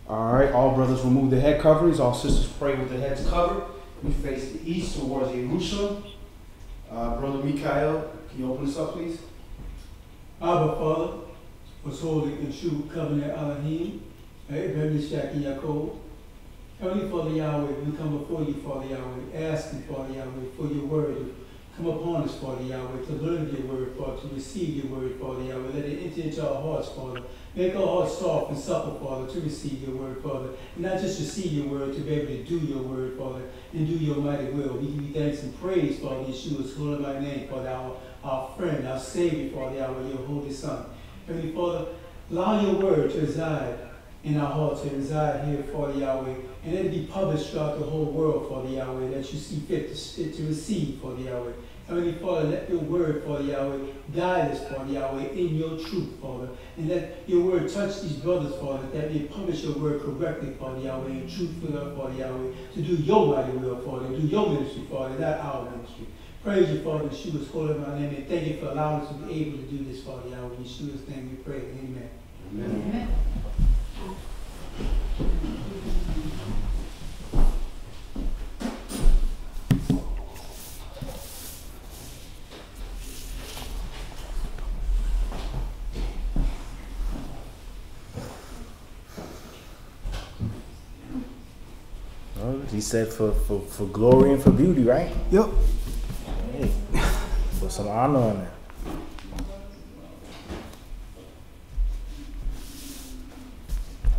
All right, all brothers remove their head coverings. All sisters pray with their heads covered. We face the east towards Jerusalem. Brother Mikael, can you open this up, please? Abba, Father, was holy and true covenant Elohim, Abraham, Ishaq, and Yaakov. Heavenly Father Yahweh, we come before you, Father Yahweh, asking, Father Yahweh, for your word to come upon us, Father Yahweh, to learn your word, Father, to receive your word, Father Yahweh. Let it enter into our hearts, Father. Make our hearts soft and supple, Father, to receive your word, Father. And not just receive your word, to be able to do your word, Father, and do your mighty will. We give you thanks and praise, Father, Yeshua's holy mighty name, Father, our friend, our Savior, Father Yahweh, your holy Son. Heavenly Father, allow your word to reside in our hearts, to reside here, Father Yahweh, and let it be published throughout the whole world, Father Yahweh, that you see fit to receive, Father Yahweh. Heavenly Father, let your word, Father Yahweh, guide us, Father Yahweh, in your truth, Father. And let your word touch these brothers, Father, that they publish your word correctly, Father Yahweh, and truthfully, Father Yahweh, to do your mighty will, Father, do your ministry, Father, not our ministry. Praise you, Father, Yeshua's holy my name, and thank you for allowing us to be able to do this, Father Yahweh. In Yeshua's name we pray. Amen. Amen. Amen. Well, he said for glory and for beauty, right? Yep. Hey, put some honor on that.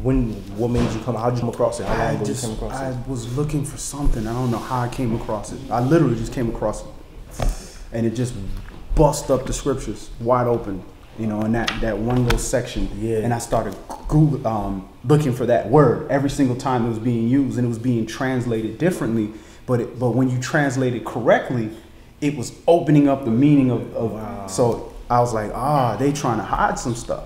What made you come? How'd you come across it? How long ago you came across it? I was looking for something. I don't know how I came across it. I literally just came across it. And it just bust up the scriptures wide open, you know, in that one little section. Yeah. And I started looking for that word every single time it was being used, and it was being translated differently. But when you translate it correctly, it was opening up the meaning of Wow. So I was like, they trying to hide some stuff.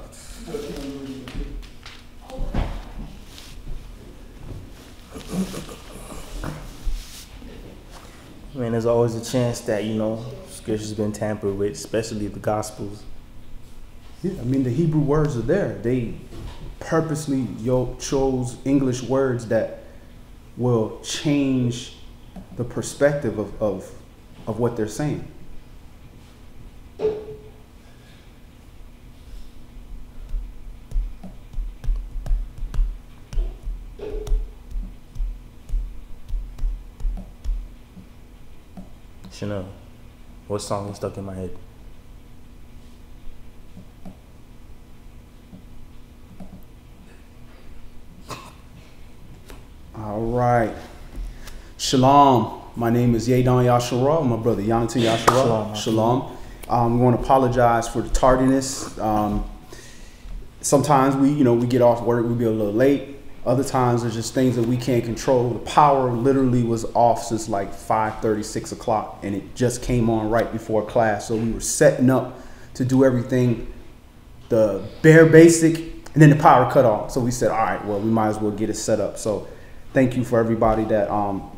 Man, there's always a chance that, you know, scripture's been tampered with, especially the Gospels. Yeah, I mean, the Hebrew words are there. They purposely chose English words that will change the perspective of what they're saying. Chanel, what song is stuck in my head? All right. Shalom. My name is Yadon Yasharah. My brother Yonatan Yasharah. Shalom. We want to apologize for the tardiness. Sometimes we get off work, we be a little late. Other times there's just things that we can't control. The power literally was off since like 5:30, 6 o'clock, and it just came on right before class. So we were setting up to do everything, the bare basic, and then the power cut off. So we said, all right, well, we might as well get it set up. So thank you for everybody that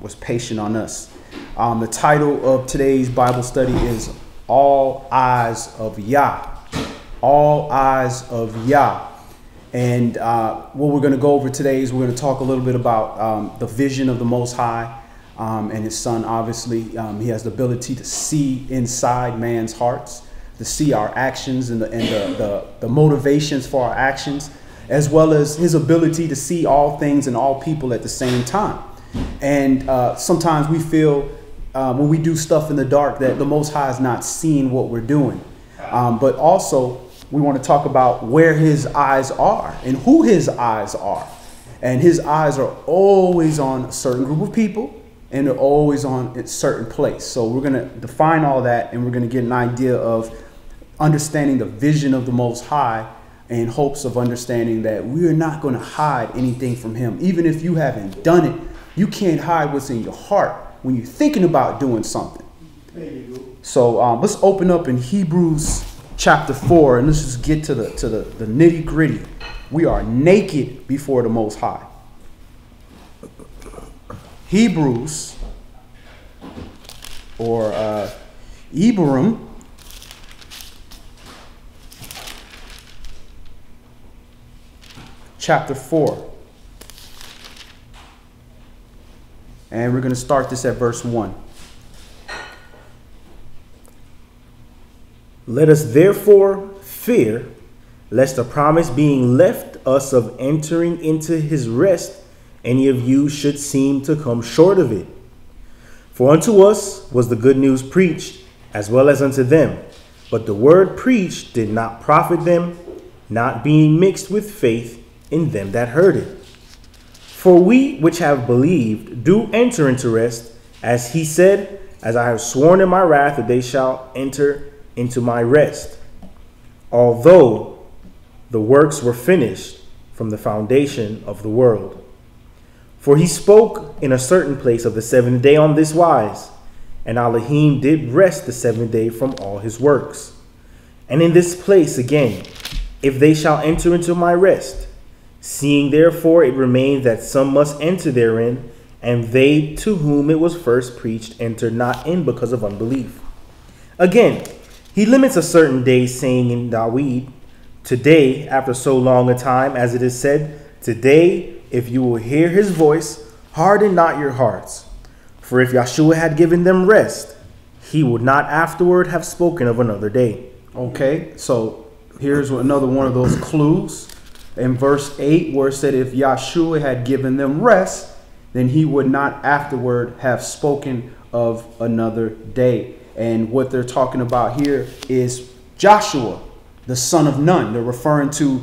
was patient on us. The title of today's Bible study is All Eyes of Yah. All Eyes of Yah. And what we're going to go over today is we're going to talk a little bit about the vision of the Most High and his Son. Obviously, he has the ability to see inside man's hearts, to see our actions and the motivations for our actions, as well as his ability to see all things and all people at the same time. And sometimes we feel when we do stuff in the dark that the Most High is not seeing what we're doing. But also, we want to talk about where his eyes are and who his eyes are. And his eyes are always on a certain group of people, and they're always on a certain place. So we're going to define all that, and we're going to get an idea of understanding the vision of the Most High in hopes of understanding that we are not going to hide anything from him. Even if you haven't done it, you can't hide what's in your heart when you're thinking about doing something. There you go. So let's open up in Hebrews chapter 4, and let's just get to the nitty gritty. We are naked before the Most High. Hebrews, or Ibarim, chapter 4. And we're going to start this at verse 1. Let us therefore fear, lest the promise being left us of entering into his rest, any of you should seem to come short of it. For unto us was the good news preached, as well as unto them. But the word preached did not profit them, not being mixed with faith in them that heard it. For we which have believed do enter into rest, as he said, as I have sworn in my wrath that they shall enter into my rest, although the works were finished from the foundation of the world. For he spoke in a certain place of the seventh day on this wise, and Elohim did rest the seventh day from all his works. And in this place again, if they shall enter into my rest, seeing therefore it remains that some must enter therein, and they to whom it was first preached entered not in because of unbelief. Again, he limits a certain day, saying in Dawid, today, after so long a time, as it is said, today, if you will hear his voice, harden not your hearts. For if Yahshua had given them rest, he would not afterward have spoken of another day. Okay, so here's another one of those clues. In verse 8, where it said, if Yahshua had given them rest, then he would not afterward have spoken of another day. And what they're talking about here is Joshua, the son of Nun. They're referring to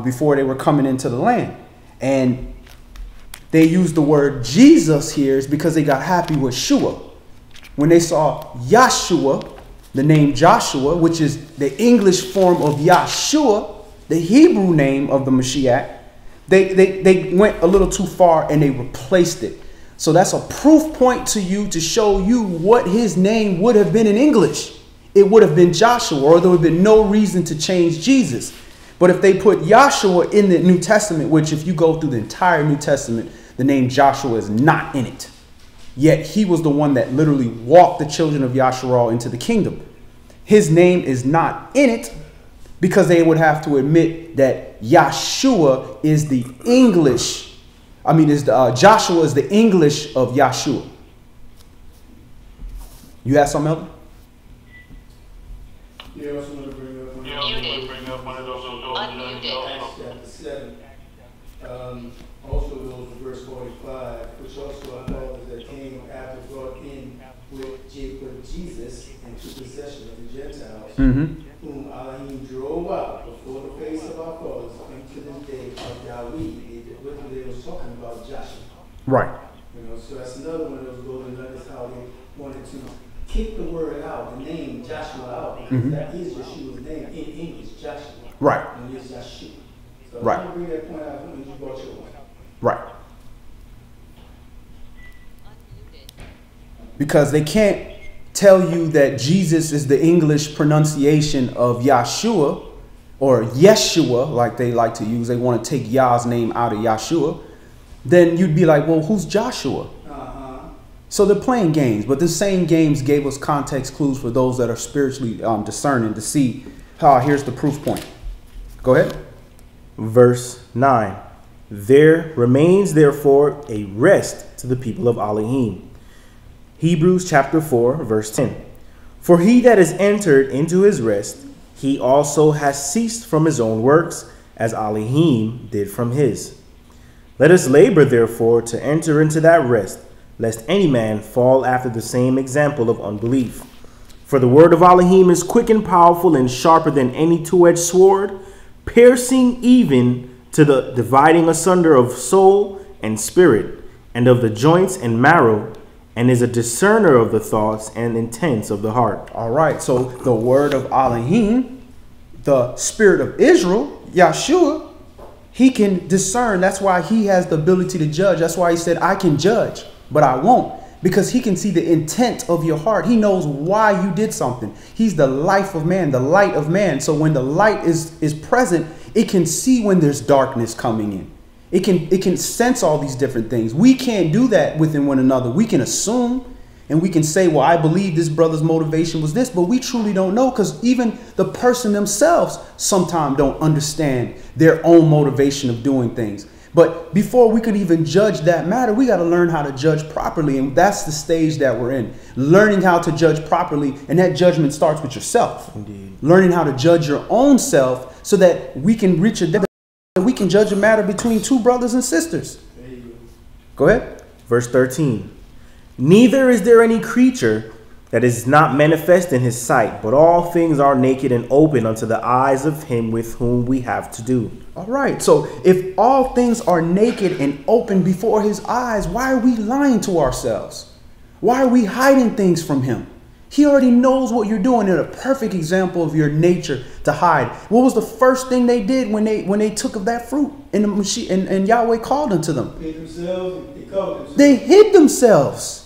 before they were coming into the land. And they use the word Jesus here is because they got happy with Shua. When they saw Yahshua, the name Joshua, which is the English form of Yahshua, the Hebrew name of the Mashiach, they went a little too far and they replaced it. So that's a proof point to you to show you what his name would have been in English. It would have been Joshua, or there would have been no reason to change Jesus. But if they put Yahshua in the New Testament, which if you go through the entire New Testament, the name Joshua is not in it. Yet he was the one that literally walked the children of Yasharal into the kingdom. His name is not in it because they would have to admit that Yahshua is the English. Joshua is the English of Yahshua. You have something else? Yeah, I also want to bring up one of those Acts chapter 7. Also those verse 45, which also I know that came after brought in with Jacob Jesus into possession of the Gentiles, whom Elohim drove out before the face of our fathers into the day of Dawid. They was talking about Joshua. Right. So that's another one of those golden nuggets, how they wanted to kick the word out, the name Joshua out, because that is Yeshua's name in English, Joshua. Right. And it's Yeshua. So right. I want to bring that point out when you brought your one. Right. Because they can't tell you that Jesus is the English pronunciation of Yahshua or Yeshua, like they like to use. They want to take Yah's name out of Yahshua. Then you'd be like, well, who's Joshua? So they're playing games, but the same games gave us context clues for those that are spiritually discerning to see how here's the proof point. Go ahead. Verse 9. There remains therefore a rest to the people of Elohim. Hebrews chapter 4, verse 10. For he that is entered into his rest, he also has ceased from his own works, as Elohim did from his. Let us labor therefore to enter into that rest, lest any man fall after the same example of unbelief. For the word of Elohim is quick and powerful and sharper than any two-edged sword, piercing even to the dividing asunder of soul and spirit, and of the joints and marrow, and is a discerner of the thoughts and intents of the heart. All right, so the word of Elohim, the spirit of Israel, Yahshua, he can discern. That's why he has the ability to judge. That's why he said, I can judge, but I won't. Because he can see the intent of your heart. He knows why you did something. He's the life of man, the light of man. So when the light is present, it can see when there's darkness coming in. It can sense all these different things. We can't do that within one another. We can assume and we can say, well, I believe this brother's motivation was this, but we truly don't know, because even the person themselves sometimes don't understand their own motivation of doing things. But before we could even judge that matter, we got to learn how to judge properly. And that's the stage that we're in. Learning how to judge properly. And that judgment starts with yourself. Indeed. Learning how to judge your own self so that we can reach a depth that we can judge a matter between two brothers and sisters. There you Go ahead. Verse 13. Neither is there any creature that is not manifest in his sight, but all things are naked and open unto the eyes of him with whom we have to do. All right. So if all things are naked and open before his eyes, why are we lying to ourselves? Why are we hiding things from him? He already knows what you're doing. And a perfect example of your nature to hide. What was the first thing they did when they took of that fruit and Yahweh called unto them? go. They themselves, they covered themselves. They hid themselves.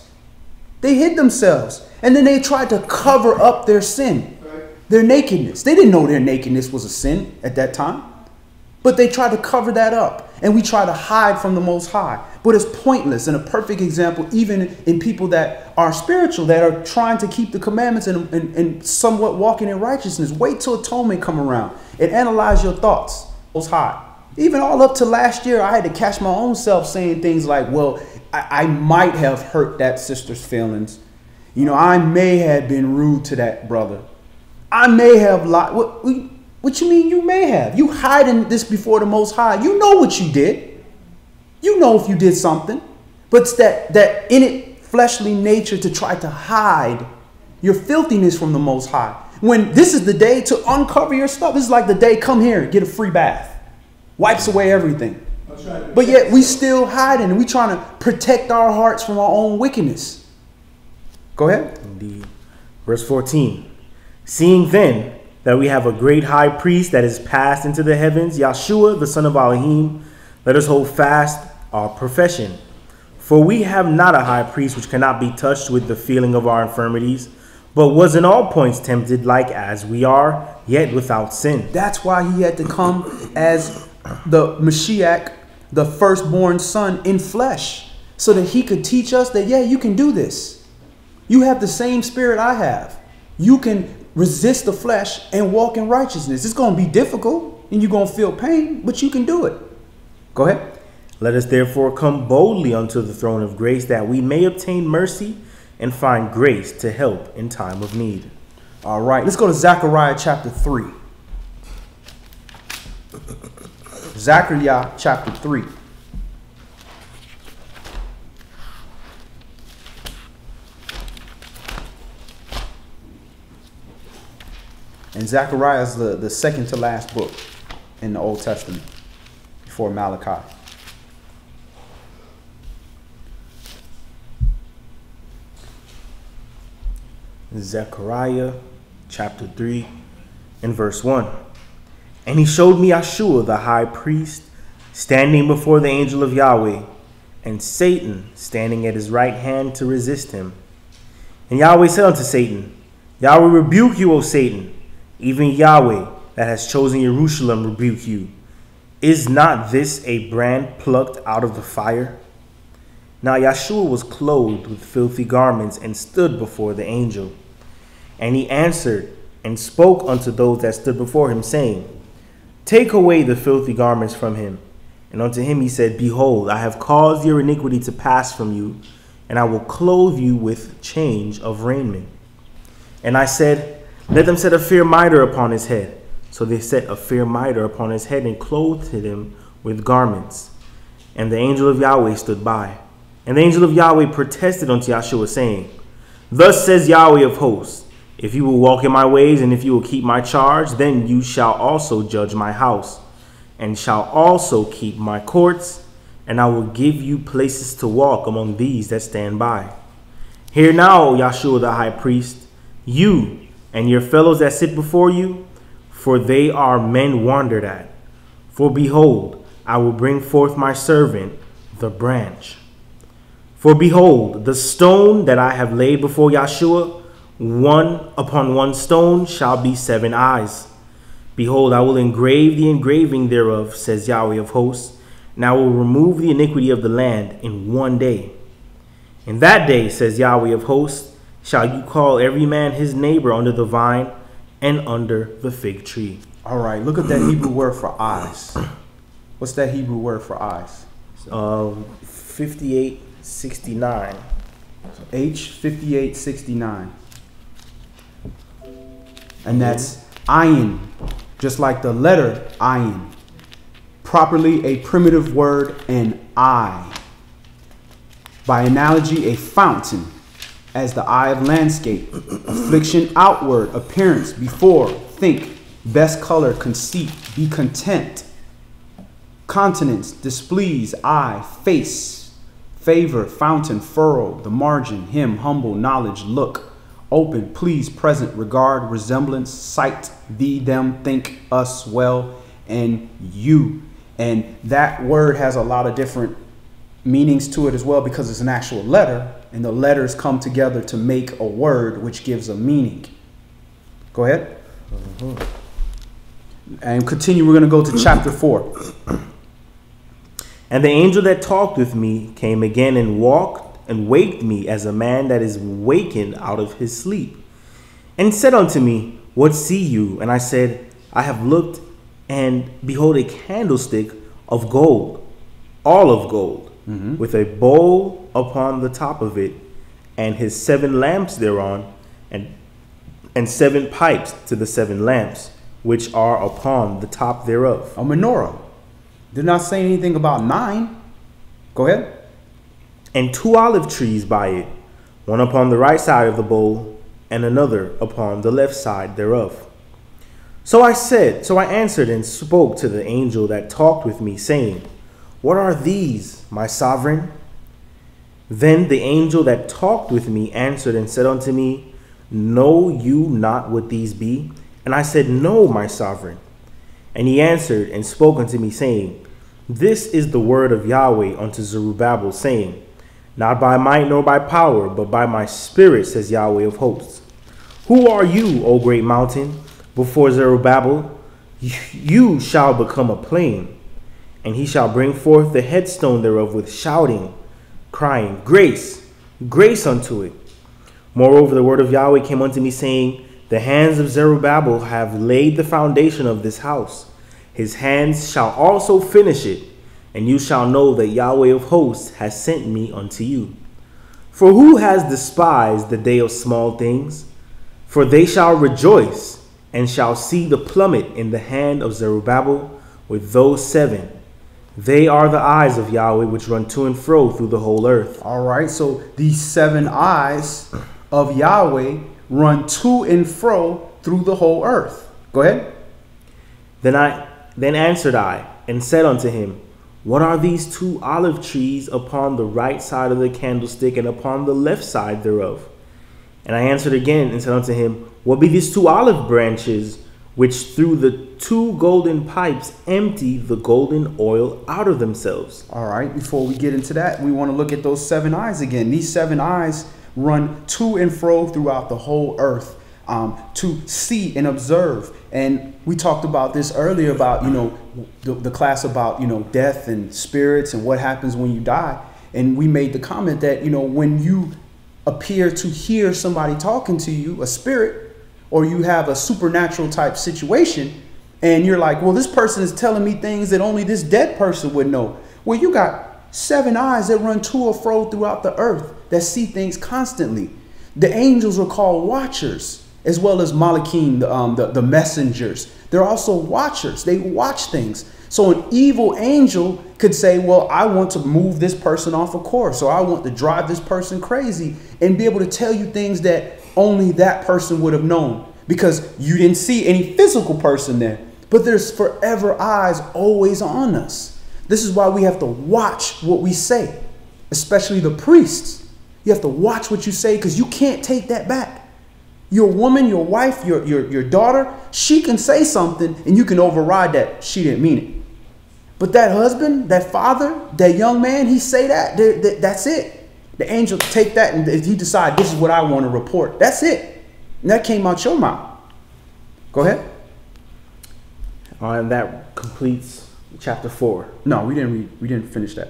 They hid themselves. And then they tried to cover up their sin, Right? their nakedness. They didn't know their nakedness was a sin at that time. But they tried to cover that up. And we try to hide from the Most High. But it's pointless. And a perfect example, even in people that are spiritual, that are trying to keep the commandments and somewhat walking in righteousness. Wait till atonement come around and analyze your thoughts. Most High. Even all up to last year, I had to catch my own self saying things like, well, I might have hurt that sister's feelings. You know, I may have been rude to that brother. I may have lied. What you mean you may have? You hiding this before the Most High. You know what you did. You know if you did something. But it's that innate fleshly nature to try to hide your filthiness from the Most High. When this is the day to uncover your stuff. This is like the day, come here, get a free bath. Wipes away everything. But yet we still hiding and we trying to protect our hearts from our own wickedness. Go ahead. Indeed. Verse 14. Seeing then that we have a great high priest that is passed into the heavens, Yahshua, the son of Elohim, let us hold fast our profession. For we have not a high priest which cannot be touched with the feeling of our infirmities, but was in all points tempted like as we are, yet without sin. That's why he had to come as the Mashiach, the firstborn son in flesh, so that he could teach us that, yeah, you can do this. You have the same spirit I have. You can resist the flesh and walk in righteousness. It's going to be difficult and you're going to feel pain, but you can do it. Go ahead. Let us therefore come boldly unto the throne of grace, that we may obtain mercy and find grace to help in time of need. All right, let's go to Zechariah chapter 3. Zechariah chapter 3. And Zechariah is the second to last book in the Old Testament before Malachi. Zechariah chapter 3 and verse 1. And he showed me Yahshua the high priest standing before the angel of Yahweh, and Satan standing at his right hand to resist him. And Yahweh said unto Satan, Yahweh rebuke you, O Satan, even Yahweh that has chosen Jerusalem rebuke you. Is not this a brand plucked out of the fire? Now Yahshua was clothed with filthy garments and stood before the angel. And he answered and spoke unto those that stood before him, saying, Take away the filthy garments from him. And unto him he said, Behold, I have caused your iniquity to pass from you, and I will clothe you with change of raiment. And I said, Let them set a fair mitre upon his head. So they set a fair mitre upon his head, and clothed him with garments. And the angel of Yahweh stood by. And the angel of Yahweh protested unto Yahshua, saying, Thus says Yahweh of hosts, If you will walk in my ways, and if you will keep my charge, then you shall also judge my house, and shall also keep my courts, and I will give you places to walk among these that stand by. Hear now, O Yahshua the high priest, you and your fellows that sit before you, for they are men wondered at. For behold, I will bring forth my servant, the branch. For behold, the stone that I have laid before Yahshua, one upon one stone shall be 7 eyes. Behold, I will engrave the engraving thereof, says Yahweh of hosts, and I will remove the iniquity of the land in 1 day. In that day, says Yahweh of hosts, shall you call every man his neighbor under the vine and under the fig tree. All right, look at that Hebrew word for eyes. What's that Hebrew word for eyes? 5869. H5869. And that's ayin, just like the letter ayin. Properly a primitive word, an eye. By analogy, a fountain, as the eye of landscape. Affliction outward, appearance, before, think, best color, conceit, be content. Continence, displease, eye, face, favor, fountain, furrow, the margin, him, humble, knowledge, look, open, please, present, regard, resemblance, sight, thee, them, think, us, well, and you. And that word has a lot of different meanings to it as well, because it's an actual letter, and the letters come together to make a word which gives a meaning. Go ahead. And continue. We're going to go to chapter 4. And the angel that talked with me came again and walked and waked me as a man that is wakened out of his sleep, and said unto me, what see you? And I said, I have looked, and behold, a candlestick of gold, all of gold, with a bowl upon the top of it, and his 7 lamps thereon, and 7 pipes to the 7 lamps, which are upon the top thereof. A menorah. Did not say anything about 9. Go ahead. And 2 olive trees by it, one upon the right side of the bowl, and another upon the left side thereof. So I answered and spoke to the angel that talked with me, saying, what are these, my sovereign? Then the angel that talked with me answered and said unto me, know you not what these be? And I said, no, my sovereign. And he answered and spoke unto me, saying, this is the word of Yahweh unto Zerubbabel, saying, not by might nor by power, but by my spirit, says Yahweh of hosts. Who are you, O great mountain? Before Zerubbabel, you shall become a plain, and he shall bring forth the headstone thereof with shouting, crying, grace, grace unto it. Moreover, the word of Yahweh came unto me, saying, the hands of Zerubbabel have laid the foundation of this house. His hands shall also finish it, and you shall know that Yahweh of hosts has sent me unto you. For who has despised the day of small things? For they shall rejoice, and shall see the plummet in the hand of Zerubbabel with those 7. They are the eyes of Yahweh, which run to and fro through the whole earth. All right, so these 7 eyes of Yahweh run to and fro through the whole earth. Go ahead. Then answered I, and said unto him, what are these 2 olive trees upon the right side of the candlestick, and upon the left side thereof? And I answered again, and said unto him, what be these 2 olive branches, which through the 2 golden pipes empty the golden oil out of themselves? All right, before we get into that, we want to look at those 7 eyes again. These 7 eyes run to and fro throughout the whole earth, to see and observe. And we talked about this earlier about, the class about, death and spirits and what happens when you die. And we made the comment that, when you appear to hear somebody talking to you, a spirit, or you have a supernatural type situation, and you're like, well, this person is telling me things that only this dead person would know. Well, you got 7 eyes that run to or fro throughout the earth that see things constantly. The angels are called watchers, as well as Malachim, the messengers. They're also watchers. They watch things. So an evil angel could say, well, I want to move this person off a course, or I want to drive this person crazy, and be able to tell you things that only that person would have known, because you didn't see any physical person there. But there's forever eyes always on us. This is why we have to watch what we say, especially the priests. You have to watch what you say, because you can't take that back. Your woman, your wife, your daughter, she can say something and you can override that she didn't mean it. But that husband, that father, that young man, he say that's it. The angel take that, and if he decide this is what I want to report, that's it. And that came out your mouth. Go ahead. And that completes chapter 4. No, we didn't finish that.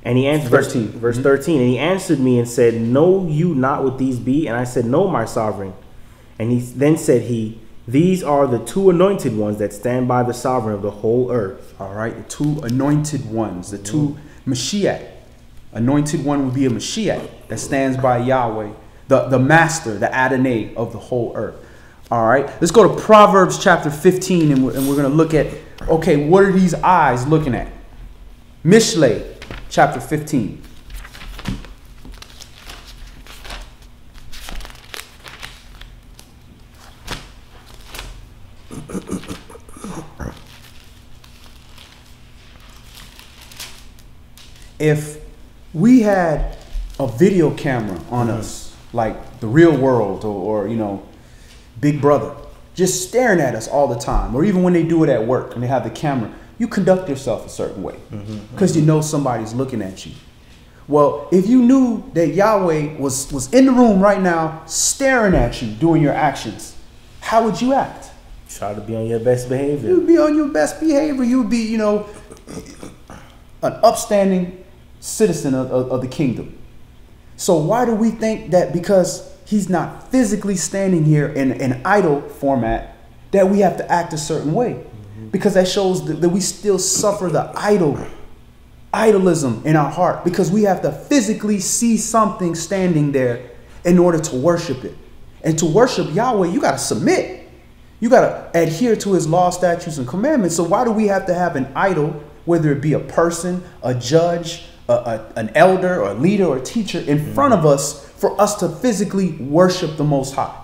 And he answered, verse 13, and he answered me and said, know you not what these be? And I said, no, my sovereign. And he then said These are the two anointed ones that stand by the sovereign of the whole earth. All right, the two anointed ones, the two Mashiach. Anointed one would be a Mashiach that stands by Yahweh, the master, the Adonai of the whole earth. All right, let's go to Proverbs chapter 15, and we're going to look at, okay, what are these eyes looking at? Mishlei chapter 15. If we had a video camera on us, like the Real World or you know, Big Brother, just staring at us all the time, or even when they do it at work and they have the camera, you conduct yourself a certain way because you know somebody's looking at you. Well, if you knew that Yahweh was in the room right now staring at you doing your actions, how would you act? Try to be on your best behavior. You'd be on your best behavior. You'd be, you know, an upstanding citizen of the kingdom. So why do we think that because he's not physically standing here in an idol format that we have to act a certain way? Because that shows that we still suffer the idolism in our heart, because we have to physically see something standing there in order to worship it. And to worship Yahweh, you got to submit. You got to adhere to his law, statutes, and commandments. So why do we have to have an idol, whether it be a person, a judge, an elder, or a leader, or a teacher in front of us for us to physically worship the Most High?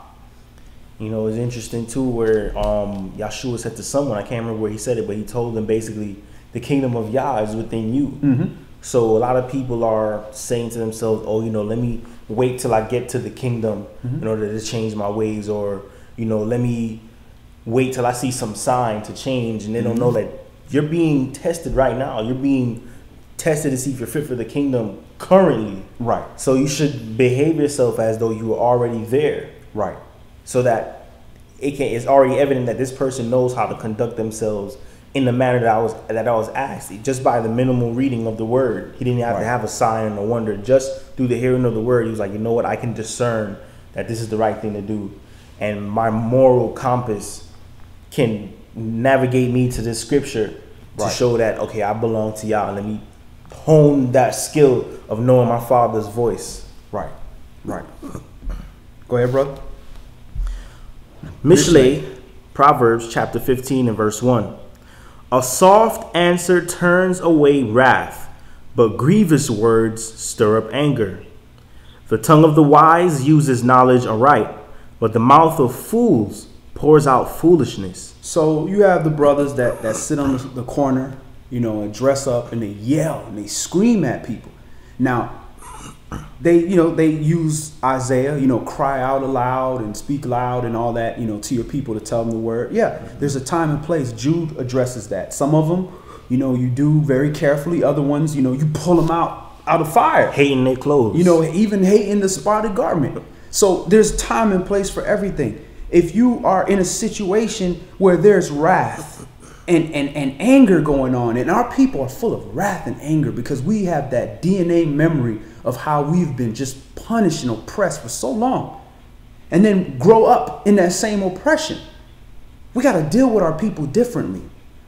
You know, it's interesting too where Yahshua said to someone, I can't remember where he said it, but he told them basically the kingdom of Yah is within you. So a lot of people are saying to themselves, oh, you know, let me wait till I get to the kingdom in order to change my ways, or, you know, let me wait till I see some sign to change. And they don't know that you're being tested right now. You're being tested to see if you're fit for the kingdom currently. Right. So you should behave yourself as though you were already there. Right. So that it's already evident that this person knows how to conduct themselves in the manner that I was asked, just by the minimal reading of the word. He didn't have to have a sign or wonder. Just through the hearing of the word, he was like, you know what, I can discern that this is the right thing to do. And my moral compass can navigate me to this scripture to show that, okay, I belong to y'all. Let me hone that skill of knowing my Father's voice. Right. Right. Go ahead, brother. Mishlei, Proverbs chapter 15 and verse 1. A soft answer turns away wrath, but grievous words stir up anger. The tongue of the wise uses knowledge aright, but the mouth of fools pours out foolishness. So you have the brothers that sit on the corner, you know, and dress up and they yell and they scream at people. Now, they use Isaiah, cry out aloud and speak loud and all that, to your people to tell them the word. Yeah, there's a time and place. Jude addresses that. Some of them, you do very carefully. Other ones, you pull them out of fire. Hating their clothes. Even hating the spotted garment. So there's time and place for everything. If you are in a situation where there's wrath and anger going on, and our people are full of wrath and anger because we have that DNA memory of how we've been just punished and oppressed for so long, and then grow up in that same oppression. We got to deal with our people differently.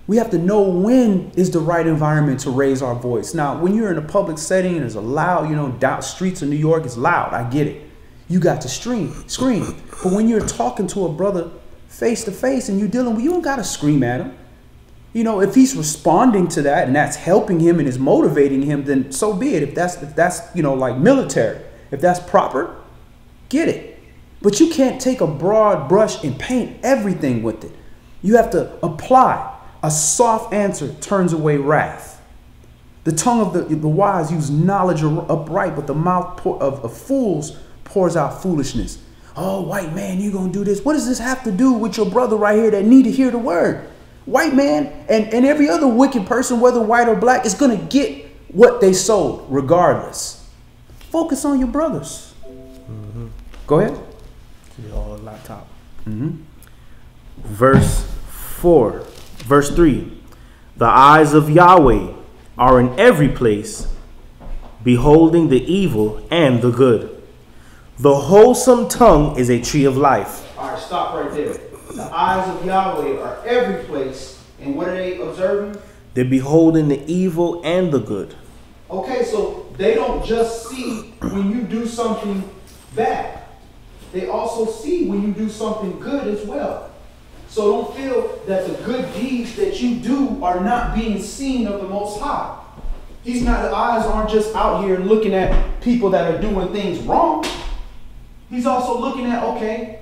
We have to know when is the right environment to raise our voice. Now, when you're in a public setting and there's a loud, down streets of New York, it's loud. I get it. You got to scream. But when you're talking to a brother face to face and you're dealing with, you don't got to scream at him. If he's responding to that and that's helping him and is motivating him, then so be it. If that's like military, if that's proper, get it. But you can't take a broad brush and paint everything with it. You have to apply. A soft answer turns away wrath. The tongue of the wise use knowledge upright, but the mouth of fools pours out foolishness. Oh, white man, you gonna do this? What does this have to do with your brother right here that need to hear the word? White man and every other wicked person, whether white or black, is going to get what they sowed regardless. Focus on your brothers. Go ahead. Your laptop. Verse 3. The eyes of Yahweh are in every place, beholding the evil and the good. The wholesome tongue is a tree of life. All right, stop right there. Now, eyes of Yahweh are every place. And what are they observing? They're beholding the evil and the good. Okay, so they don't just see when you do something bad. They also see when you do something good as well. So don't feel that the good deeds that you do are not being seen of the Most High. He's not, the eyes aren't just out here looking at people that are doing things wrong. He's also looking at, okay,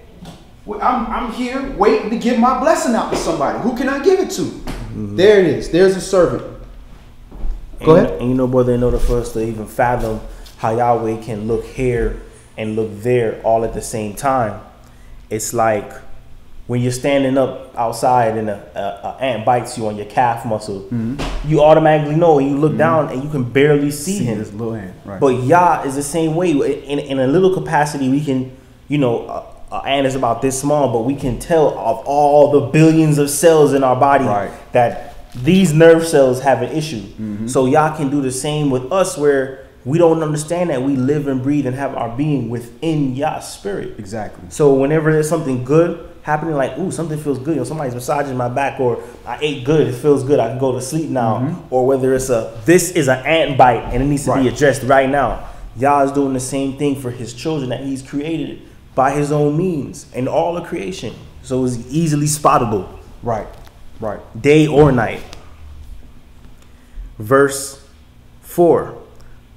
I'm here waiting to give my blessing out to somebody. Who can I give it to? Mm-hmm. There it is. There's a servant. Go ahead. And you know, brother, in order for us to even fathom how Yahweh can look here and look there all at the same time, it's like when you're standing up outside and a ant bites you on your calf muscle, you automatically know, and you look down and you can barely see him. This little ant, right. But Yah is the same way. In a little capacity, we can, you know, an ant is about this small, but we can tell of all the billions of cells in our body that these nerve cells have an issue. So Yah can do the same with us, where we don't understand that we live and breathe and have our being within Yah's spirit. Exactly. So whenever there's something good happening, like, ooh, something feels good, you know, somebody's massaging my back, or I ate good, it feels good, I can go to sleep now, or whether it's this is an ant bite and it needs to be addressed right now. Yah is doing the same thing for his children that he's created by his own means and all of creation. So it's easily spottable. Right. Day or night. Verse 4.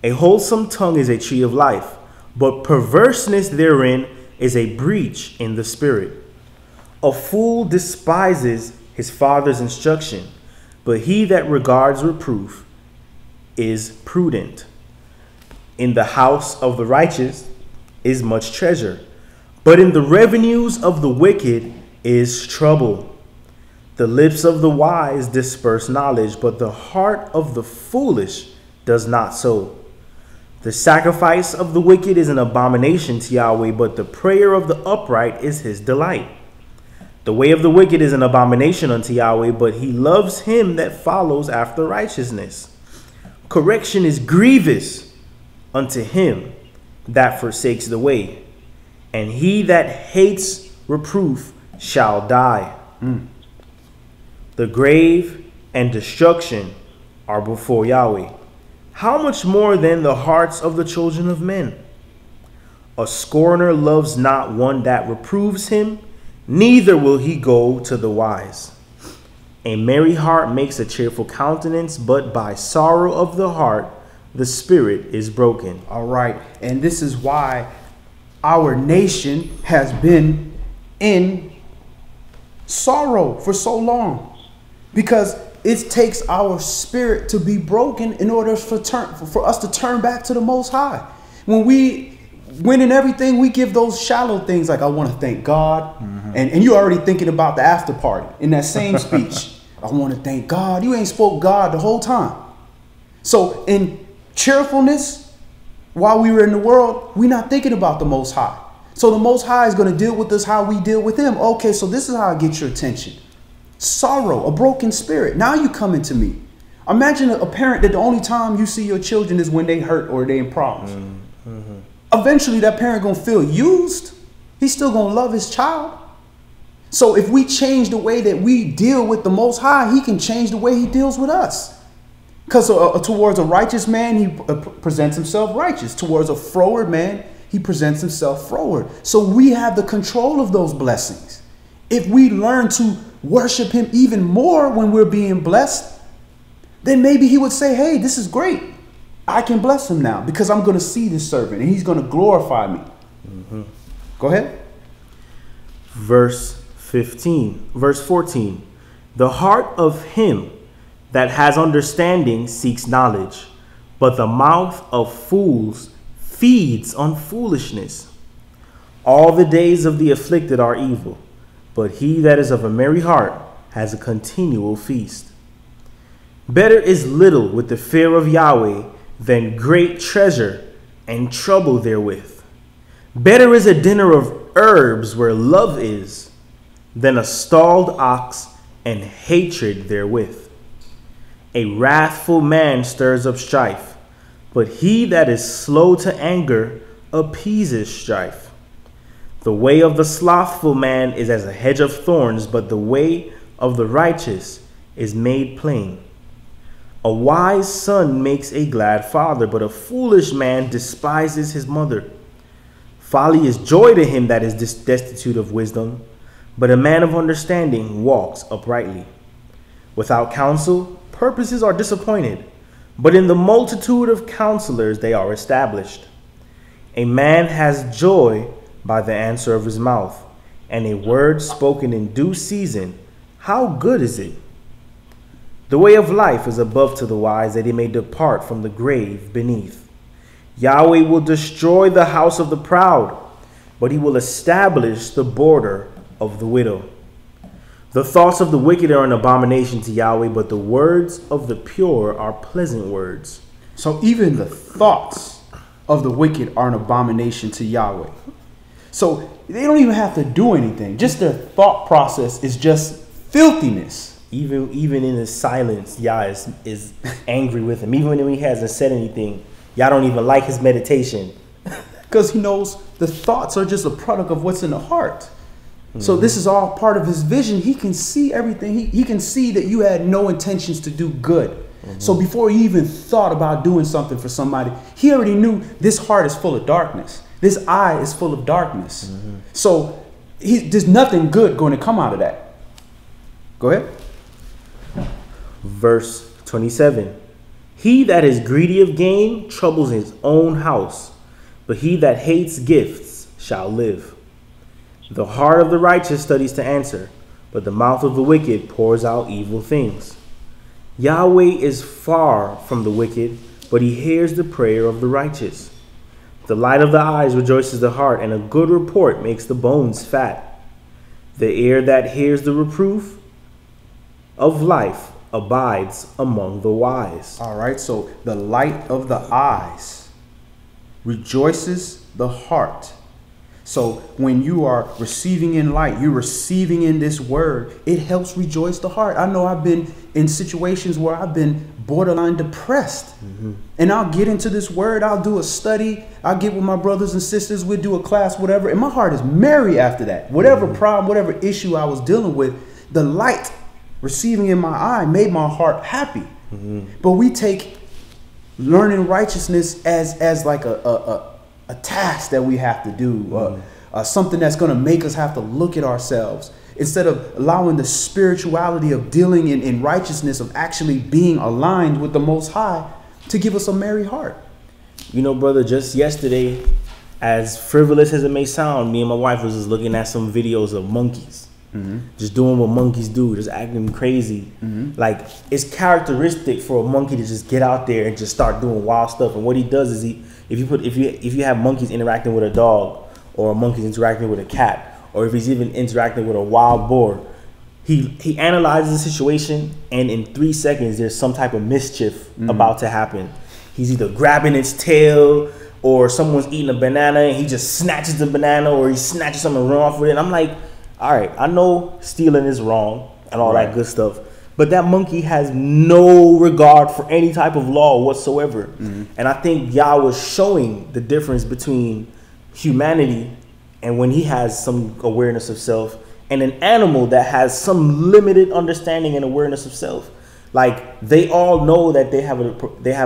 A wholesome tongue is a tree of life, but perverseness therein is a breach in the spirit. A fool despises his father's instruction, but he that regards reproof is prudent. In the house of the righteous is much treasure, but in the revenues of the wicked is trouble. The lips of the wise disperse knowledge, but the heart of the foolish does not so. The sacrifice of the wicked is an abomination to Yahweh, but the prayer of the upright is his delight. The way of the wicked is an abomination unto Yahweh, but he loves him that follows after righteousness. Correction is grievous unto him that forsakes the way, and he that hates reproof shall die. The grave and destruction are before Yahweh. How much more than the hearts of the children of men? A scorner loves not one that reproves him, neither will he go to the wise. A merry heart makes a cheerful countenance, but by sorrow of the heart the spirit is broken. All right. And this is why our nation has been in sorrow for so long. Because it takes our spirit to be broken in order for us to turn back to the Most High. When in everything, we give those shallow things like, I want to thank God. And you're already thinking about the after party in that same speech. I want to thank God. You ain't spoke God the whole time. So in cheerfulness, while we were in the world, we're not thinking about the Most High. So the Most High is going to deal with us how we deal with him. Okay, so this is how I get your attention. Sorrow, a broken spirit. Now you coming to me. Imagine a parent that the only time you see your children is when they hurt or they in problems. Eventually that parent gonna feel used. He's still gonna love his child. So if we change the way that we deal with the Most High, he can change the way he deals with us. Because towards a righteous man, he presents himself righteous. Towards a froward man, he presents himself froward. So we have the control of those blessings. If we learn to worship him even more when we're being blessed, then maybe he would say, hey, this is great. I can bless him now because I'm going to see this servant and he's going to glorify me. Go ahead. Verse 14. The heart of him that has understanding seeks knowledge, but the mouth of fools feeds on foolishness. All the days of the afflicted are evil, but he that is of a merry heart has a continual feast. Better is little with the fear of Yahweh than great treasure and trouble therewith. Better is a dinner of herbs where love is than a stalled ox and hatred therewith. A wrathful man stirs up strife, but he that is slow to anger appeases strife. The way of the slothful man is as a hedge of thorns, but the way of the righteous is made plain. A wise son makes a glad father, but a foolish man despises his mother. Folly is joy to him that is destitute of wisdom, but a man of understanding walks uprightly. Without counsel, purposes are disappointed, but in the multitude of counselors they are established. A man has joy by the answer of his mouth, and a word spoken in due season, how good is it? The way of life is above to the wise, that he may depart from the grave beneath. Yahweh will destroy the house of the proud, but he will establish the border of the widow. The thoughts of the wicked are an abomination to Yahweh, but the words of the pure are pleasant words. So even the thoughts of the wicked are an abomination to Yahweh. So they don't even have to do anything. Just their thought process is just filthiness. Even in his silence, Yah is angry with him. Even when he hasn't said anything, Yah don't even like his meditation. Because he knows the thoughts are just a product of what's in the heart. So this is all part of his vision. He can see everything. He can see that you had no intentions to do good. So before he even thought about doing something for somebody, he already knew this heart is full of darkness. This eye is full of darkness. So there's nothing good going to come out of that. Go ahead. Verse 27. He that is greedy of gain troubles his own house, but he that hates gifts shall live. The heart of the righteous studies to answer, but the mouth of the wicked pours out evil things. Yahweh is far from the wicked, but he hears the prayer of the righteous. The light of the eyes rejoices the heart, and a good report makes the bones fat. The ear that hears the reproof of life abides among the wise. All right, so the light of the eyes rejoices the heart. So when you are receiving in light, you're receiving in this word, it helps rejoice the heart. I know I've been in situations where I've been borderline depressed. And I'll get into this word, I'll do a study, I'll get with my brothers and sisters, we'll do a class, whatever, and my heart is merry after that. Whatever problem, whatever issue I was dealing with, the light receiving in my eye made my heart happy. But we take learning righteousness as like a task that we have to do, something that's going to make us have to look at ourselves, instead of allowing the spirituality of dealing in righteousness, of actually being aligned with the Most High, to give us a merry heart. You know, brother, just yesterday, as frivolous as it may sound, me and my wife was just looking at some videos of monkeys. Just doing what monkeys do, just acting crazy. Like, it's characteristic for a monkey to just get out there and just start doing wild stuff. And what he does is if you have monkeys interacting with a dog, or a monkey's interacting with a cat, or if he's even interacting with a wild boar, he analyzes the situation, and in 3 seconds there's some type of mischief about to happen. He's either grabbing its tail, or someone's eating a banana and he just snatches the banana, or he snatches something and runs off with it. And I'm like, all right, I know stealing is wrong and all that good stuff, but that monkey has no regard for any type of law whatsoever. And I think Yah was showing the difference between humanity, and when he has some awareness of self, and an animal that has some limited understanding and awareness of self. Like, they all know that they have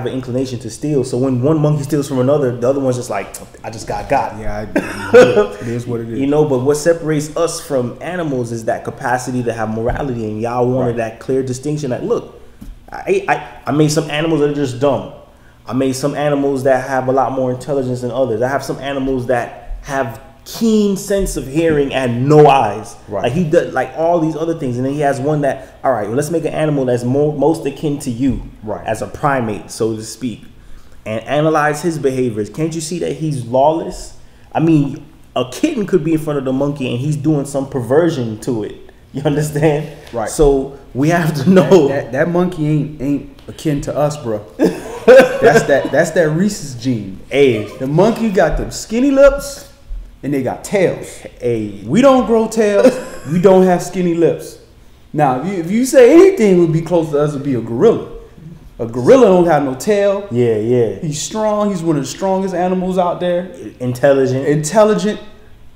an inclination to steal. So when one monkey steals from another, the other one's just like, I just got. Yeah, it is what it is. You know, but what separates us from animals is that capacity to have morality. And y'all wanted that clear distinction that, look, I made some animals that are just dumb. I made some animals that have a lot more intelligence than others. I have some animals that have keen sense of hearing and no eyes. Like, he does, like, all these other things. And then he has one that, all right, well, let's make an animal that's most akin to you as a primate, so to speak, and analyze his behaviors. Can't you see that he's lawless? I mean, a kitten could be in front of the monkey and he's doing some perversion to it. You understand? Right. So we have to know that monkey ain't akin to us, bro. That's that Reese's gene. Hey, the monkey got them skinny lips and they got tails. Hey, we don't grow tails. We don't have skinny lips. Now, if you say anything would be close to us, would be a gorilla. A gorilla don't have no tail. Yeah. He's strong. He's one of the strongest animals out there. Intelligent.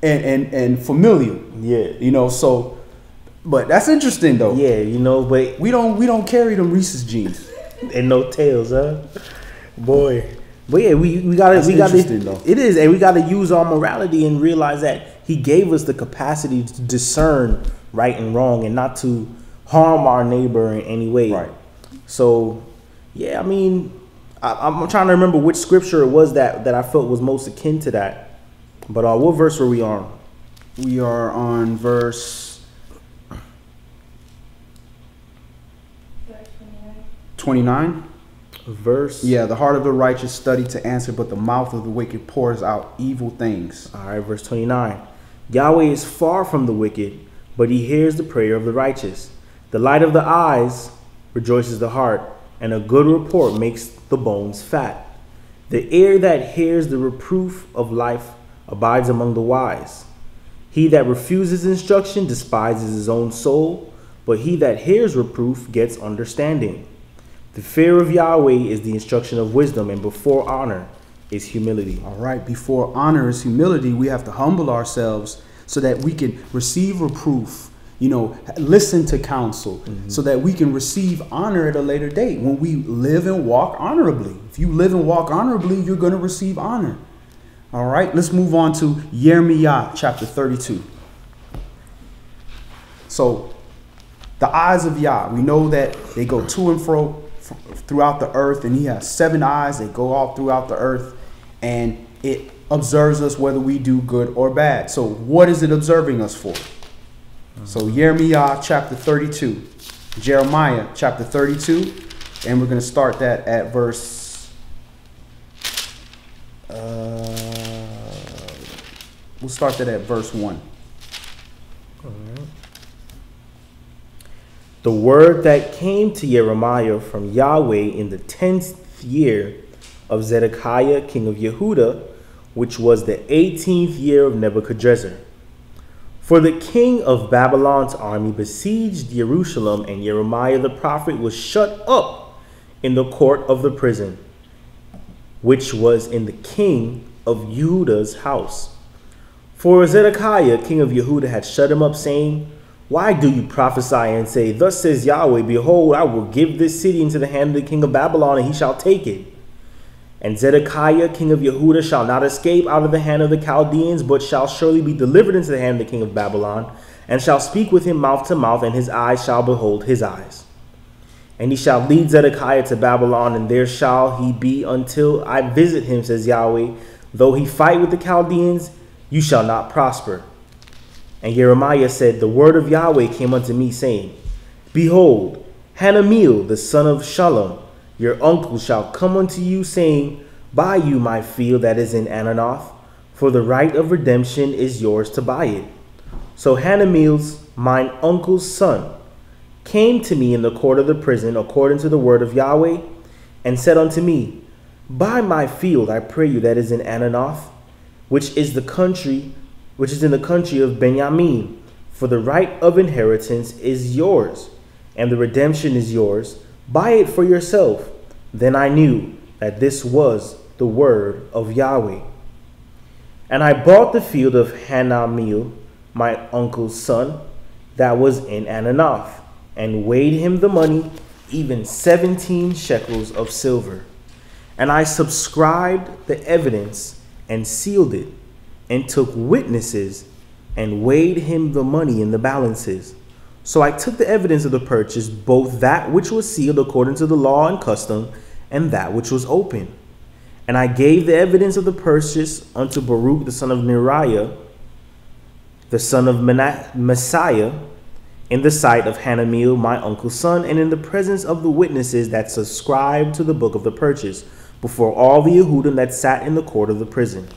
and familiar. Yeah. You know, so, but that's interesting though. Yeah, you know, but We don't carry them Reese's jeans. and no tails, huh? Boy. But yeah, we gotta That's interesting, though. it is, and we gotta use our morality and realize that he gave us the capacity to discern right and wrong and not to harm our neighbor in any way. Right. So yeah, I mean, I'm trying to remember which scripture it was that I felt was most akin to that. But what verse were we on? We are on verse 29. Verse. Yeah, the heart of the righteous study to answer, but the mouth of the wicked pours out evil things. All right, verse 29. Yahweh is far from the wicked, but he hears the prayer of the righteous. The light of the eyes rejoices the heart, and a good report makes the bones fat. The ear that hears the reproof of life abides among the wise. He that refuses instruction despises his own soul, but he that hears reproof gets understanding. The fear of Yahweh is the instruction of wisdom, and before honor is humility. All right, before honor is humility, we have to humble ourselves so that we can receive reproof, you know, listen to counsel, so that we can receive honor at a later date when we live and walk honorably. If you live and walk honorably, you're going to receive honor. All right, let's move on to Jeremiah chapter 32. So the eyes of Yah, we know that they go to and fro throughout the earth, and he has 7 eyes. They go all throughout the earth, and it observes us whether we do good or bad. So what is it observing us for? So Jeremiah chapter 32, Jeremiah chapter 32, and we're going to start that at verse we'll start that at verse 1. The word that came to Jeremiah from Yahweh in the 10th year of Zedekiah, king of Yehuda, which was the 18th year of Nebuchadnezzar. For the king of Babylon's army besieged Jerusalem, and Jeremiah the prophet was shut up in the court of the prison, which was in the king of Yehuda's house. For Zedekiah, king of Yehuda, had shut him up, saying, Why do you prophesy and say, Thus says Yahweh, Behold, I will give this city into the hand of the king of Babylon, and he shall take it. And Zedekiah, king of Yehuda, shall not escape out of the hand of the Chaldeans, but shall surely be delivered into the hand of the king of Babylon, and shall speak with him mouth to mouth, and his eyes shall behold his eyes. And he shall lead Zedekiah to Babylon, and there shall he be until I visit him, says Yahweh. Though he fight with the Chaldeans, you shall not prosper. And Jeremiah said, The word of Yahweh came unto me, saying, Behold, Hanameel, the son of Shallum, your uncle, shall come unto you, saying, Buy you my field that is in Ananoth, for the right of redemption is yours to buy it. So Hanameel's, mine uncle's son, came to me in the court of the prison, according to the word of Yahweh, and said unto me, Buy my field, I pray you, that is in Ananoth, which is in the country of Benjamin, for the right of inheritance is yours, and the redemption is yours. Buy it for yourself. Then I knew that this was the word of Yahweh. And I bought the field of Hanameel, my uncle's son, that was in Ananoth, and weighed him the money, even 17 shekels of silver. And I subscribed the evidence and sealed it, and took witnesses and weighed him the money in the balances. So I took the evidence of the purchase, both that which was sealed according to the law and custom, and that which was open. And I gave the evidence of the purchase unto Baruch the son of Neriah, the son of Messiah, in the sight of Hanameel, my uncle's son, and in the presence of the witnesses that subscribed to the book of the purchase, before all the Yehudim that sat in the court of the prison.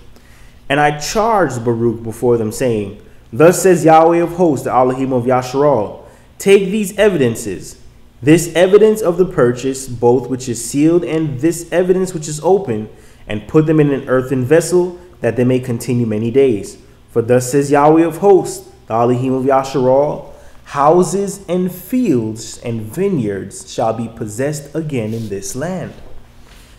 And I charged Baruch before them, saying, Thus says Yahweh of hosts, the Elohim of Yasharal, Take these evidences, this evidence of the purchase, both which is sealed, and this evidence which is open, and put them in an earthen vessel, that they may continue many days. For thus says Yahweh of hosts, the Elohim of Yasharal, Houses and fields and vineyards shall be possessed again in this land.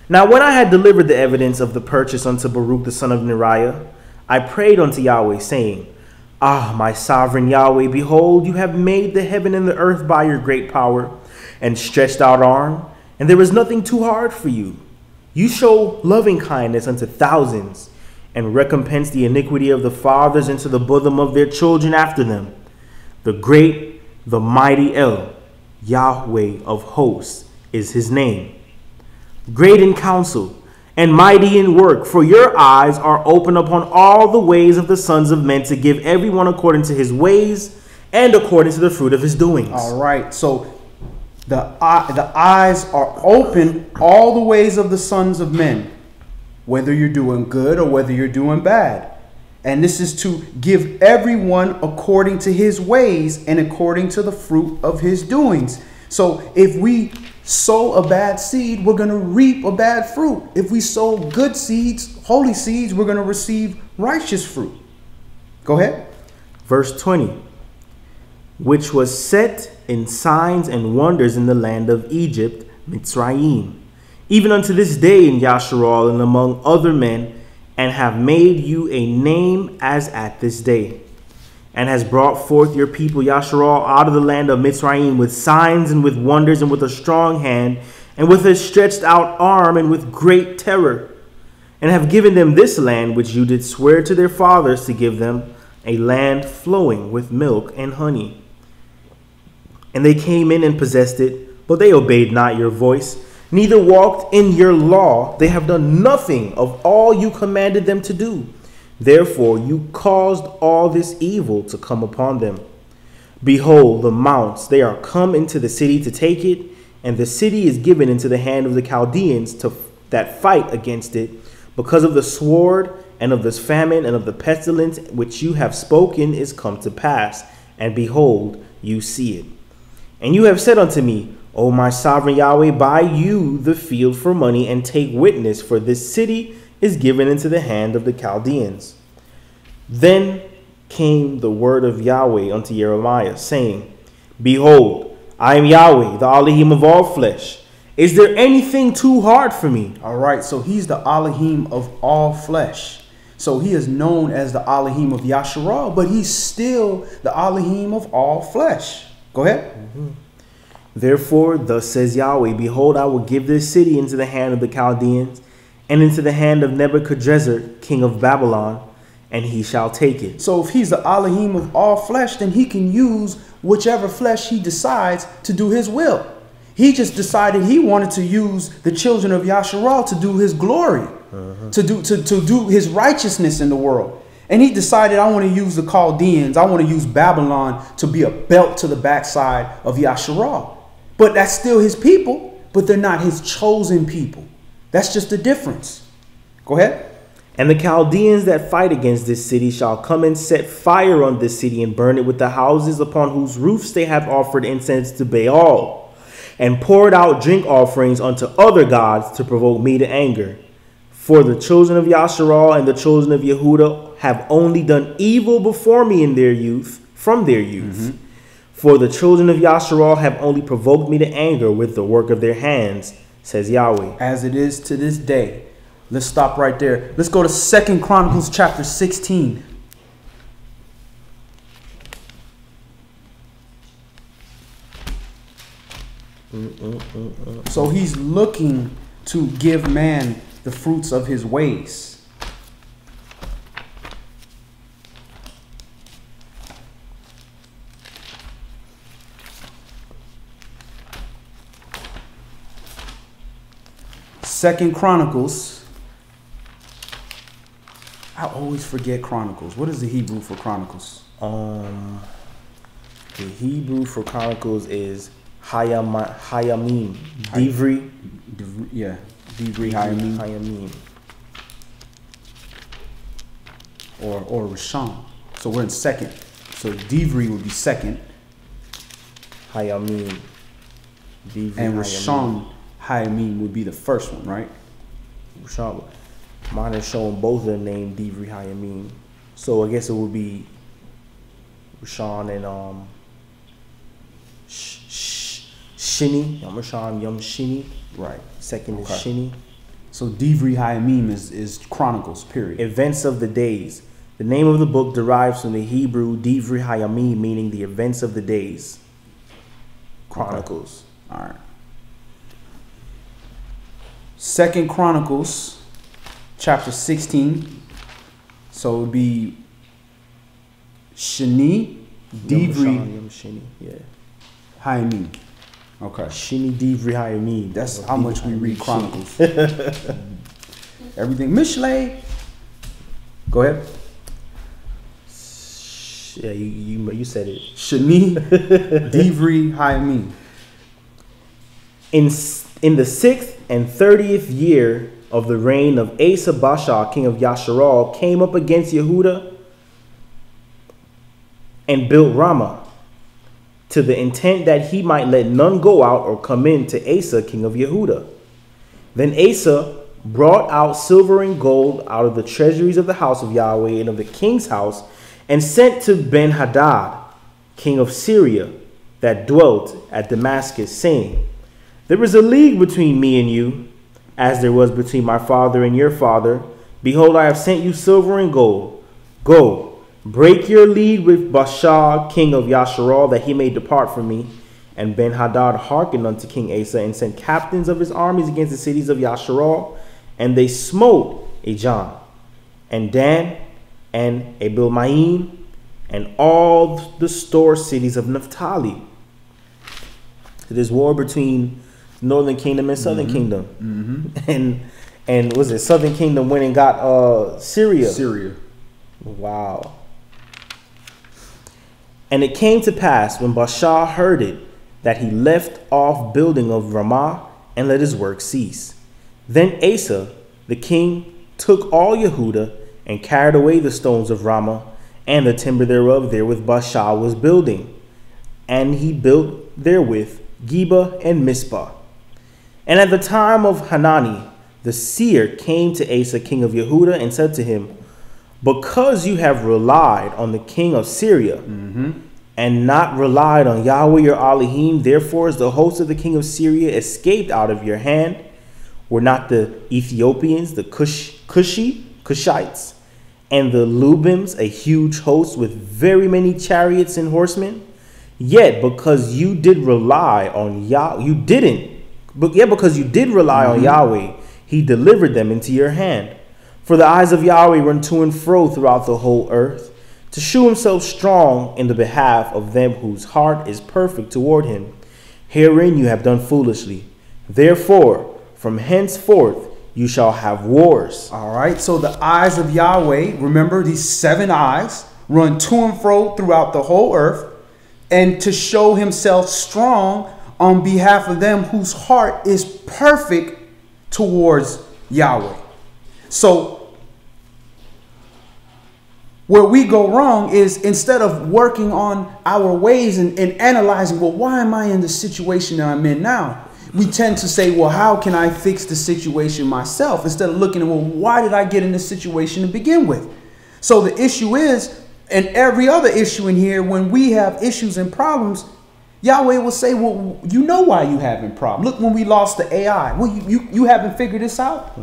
Now when I had delivered the evidence of the purchase unto Baruch the son of Neriah, I prayed unto Yahweh, saying, Ah, my sovereign Yahweh, behold, you have made the heaven and the earth by your great power and stretched out arm, and there is nothing too hard for you. You show loving kindness unto thousands, and recompense the iniquity of the fathers into the bosom of their children after them. The great, the mighty El, Yahweh of hosts, is his name. Great in counsel, and mighty in work, for your eyes are open upon all the ways of the sons of men, to give everyone according to his ways and according to the fruit of his doings. All right, so the eyes are open all the ways of the sons of men, whether you're doing good or whether you're doing bad. And this is to give everyone according to his ways and according to the fruit of his doings. So if we sow a bad seed, we're going to reap a bad fruit. If we sow good seeds, holy seeds, we're going to receive righteous fruit. Go ahead. Verse 20. Which was set in signs and wonders in the land of Egypt, Mitzrayim, even unto this day in Yasharal and among other men, and have made you a name as at this day, and has brought forth your people Yasharal out of the land of Mitzrayim with signs and with wonders and with a strong hand and with a stretched out arm and with great terror, and have given them this land which you did swear to their fathers to give them, a land flowing with milk and honey. And they came in and possessed it, but they obeyed not your voice, neither walked in your law. They have done nothing of all you commanded them to do. Therefore you caused all this evil to come upon them. Behold, the mounts, they are come into the city to take it, and the city is given into the hand of the Chaldeans that fight against it, because of the sword and of this famine and of the pestilence which you have spoken is come to pass. And behold, you see it. And you have said unto me, O my sovereign Yahweh, buy you the field for money, and take witness, for this city is given into the hand of the Chaldeans. Then came the word of Yahweh unto Jeremiah, saying, Behold, I am Yahweh, the Elohim of all flesh. Is there anything too hard for me? All right, so he's the Elohim of all flesh. So he is known as the Elohim of Yasharal, but he's still the Elohim of all flesh. Go ahead. Therefore, thus says Yahweh, Behold, I will give this city into the hand of the Chaldeans, and into the hand of Nebuchadrezzar, king of Babylon, and he shall take it. So if he's the Elohim of all flesh, then he can use whichever flesh he decides to do his will. He just decided he wanted to use the children of Yasharal to do his glory, to do his righteousness in the world. And he decided, I want to use the Chaldeans, I want to use Babylon to be a belt to the backside of Yasharal. But that's still his people, but they're not his chosen people. That's just the difference. Go ahead. And the Chaldeans that fight against this city shall come and set fire on this city and burn it with the houses upon whose roofs they have offered incense to Baal, and poured out drink offerings unto other gods to provoke me to anger. For the children of Yasharal and the children of Yehuda have only done evil before me in their youth, from their youth. For the children of Yasharal have only provoked me to anger with the work of their hands, says Yahweh. As it is to this day. Let's stop right there. Let's go to 2 Chronicles chapter 16. So he's looking to give man the fruits of his ways. Second Chronicles. I always forget Chronicles. What is the Hebrew for Chronicles? The Hebrew for Chronicles is Hayamim. Divri. Yeah. Divri Hayamim. Hayamim. Or Rishon. So we're in second. So Divri would be second. Hayamim. Divri And Rishon Hayamim would be the first one, right? Rishon. Mine is showing both of their name Divri Hayamim. So I guess it would be Rishon and Shini. Rishon Yom Shini. Right. Second is Shini. So Divri Hayamim is Chronicles, period. Events of the days. The name of the book derives from the Hebrew Divrei Hayamim, meaning the events of the days. Chronicles. Okay. All right. 2 Chronicles, chapter 16. So it would be Shani Divrei Hayamim. Okay. Shini Divrei Hayamim. That's how much we read Chronicles. Everything. Mishlei. Go ahead. Yeah, you said it. Shani Divrei Hayamim. In the 6th and 30th year of the reign of Asa Baasha, king of Yasharal, came up against Yehuda and built Ramah, to the intent that he might let none go out or come in to Asa, king of Yehuda. Then Asa brought out silver and gold out of the treasuries of the house of Yahweh and of the king's house, and sent to Ben-Hadad, king of Syria, that dwelt at Damascus, saying, There is a league between me and you, as there was between my father and your father. Behold, I have sent you silver and gold. Go, break your league with Baasha, king of Yasharal, that he may depart from me. And Ben-Hadad hearkened unto King Asa, and sent captains of his armies against the cities of Yasharal, and they smote Ajan, and Dan, and Abel-Maim, and all the store cities of Naphtali. So there's war between Northern Kingdom and Southern Kingdom. And was it Southern Kingdom went and got Syria? Wow. And it came to pass, when Baasha heard it, that he left off building of Ramah, and let his work cease. Then Asa, the king, took all Yehuda, and carried away the stones of Ramah, and the timber thereof therewith Baasha was building. And he built therewith Geba and Mizpah. And at the time of Hanani, the seer came to Asa, king of Yehuda, and said to him, Because you have relied on the king of Syria, and not relied on Yahweh your Elohim, therefore is the host of the king of Syria escaped out of your hand. Were not the Ethiopians, the Cushites, and the Lubims a huge host with very many chariots and horsemen? Yet because you did rely on because you did rely on Yahweh, he delivered them into your hand. For the eyes of Yahweh run to and fro throughout the whole earth, to shew himself strong in the behalf of them whose heart is perfect toward him. Herein you have done foolishly. Therefore, from henceforth you shall have wars. All right. So the eyes of Yahweh, remember these 7 eyes, run to and fro throughout the whole earth, and to show himself strong on behalf of them whose heart is perfect towards Yahweh. So where we go wrong is, instead of working on our ways and analyzing, well, why am I in the situation that I'm in now? We tend to say, well, how can I fix the situation myself? Instead of looking at, well, why did I get in this situation to begin with? So the issue is, and every other issue in here, when we have issues and problems, Yahweh will say, well, you know why you having problems. Look, when we lost the AI, well, you haven't figured this out.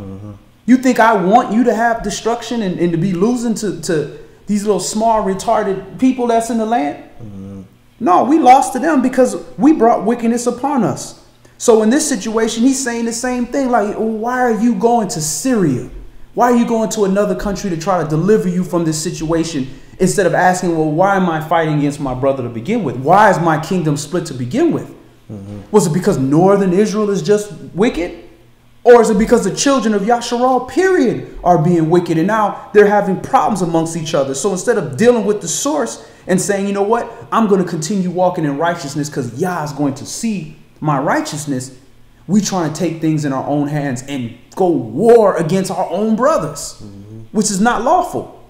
You think I want you to have destruction and to be losing to these little small retarded people that's in the land? No, we lost to them because we brought wickedness upon us. So in this situation, he's saying the same thing. Like, why are you going to Syria? Why are you going to another country to try to deliver you from this situation, instead of asking, well, why am I fighting against my brother to begin with? Why is my kingdom split to begin with? Was it because northern Israel is just wicked? Or is it because the children of Yasharal, period, are being wicked, and now they're having problems amongst each other? So instead of dealing with the source and saying, you know what, I'm going to continue walking in righteousness because Yah is going to see my righteousness, we trying to take things in our own hands and go war against our own brothers, which is not lawful.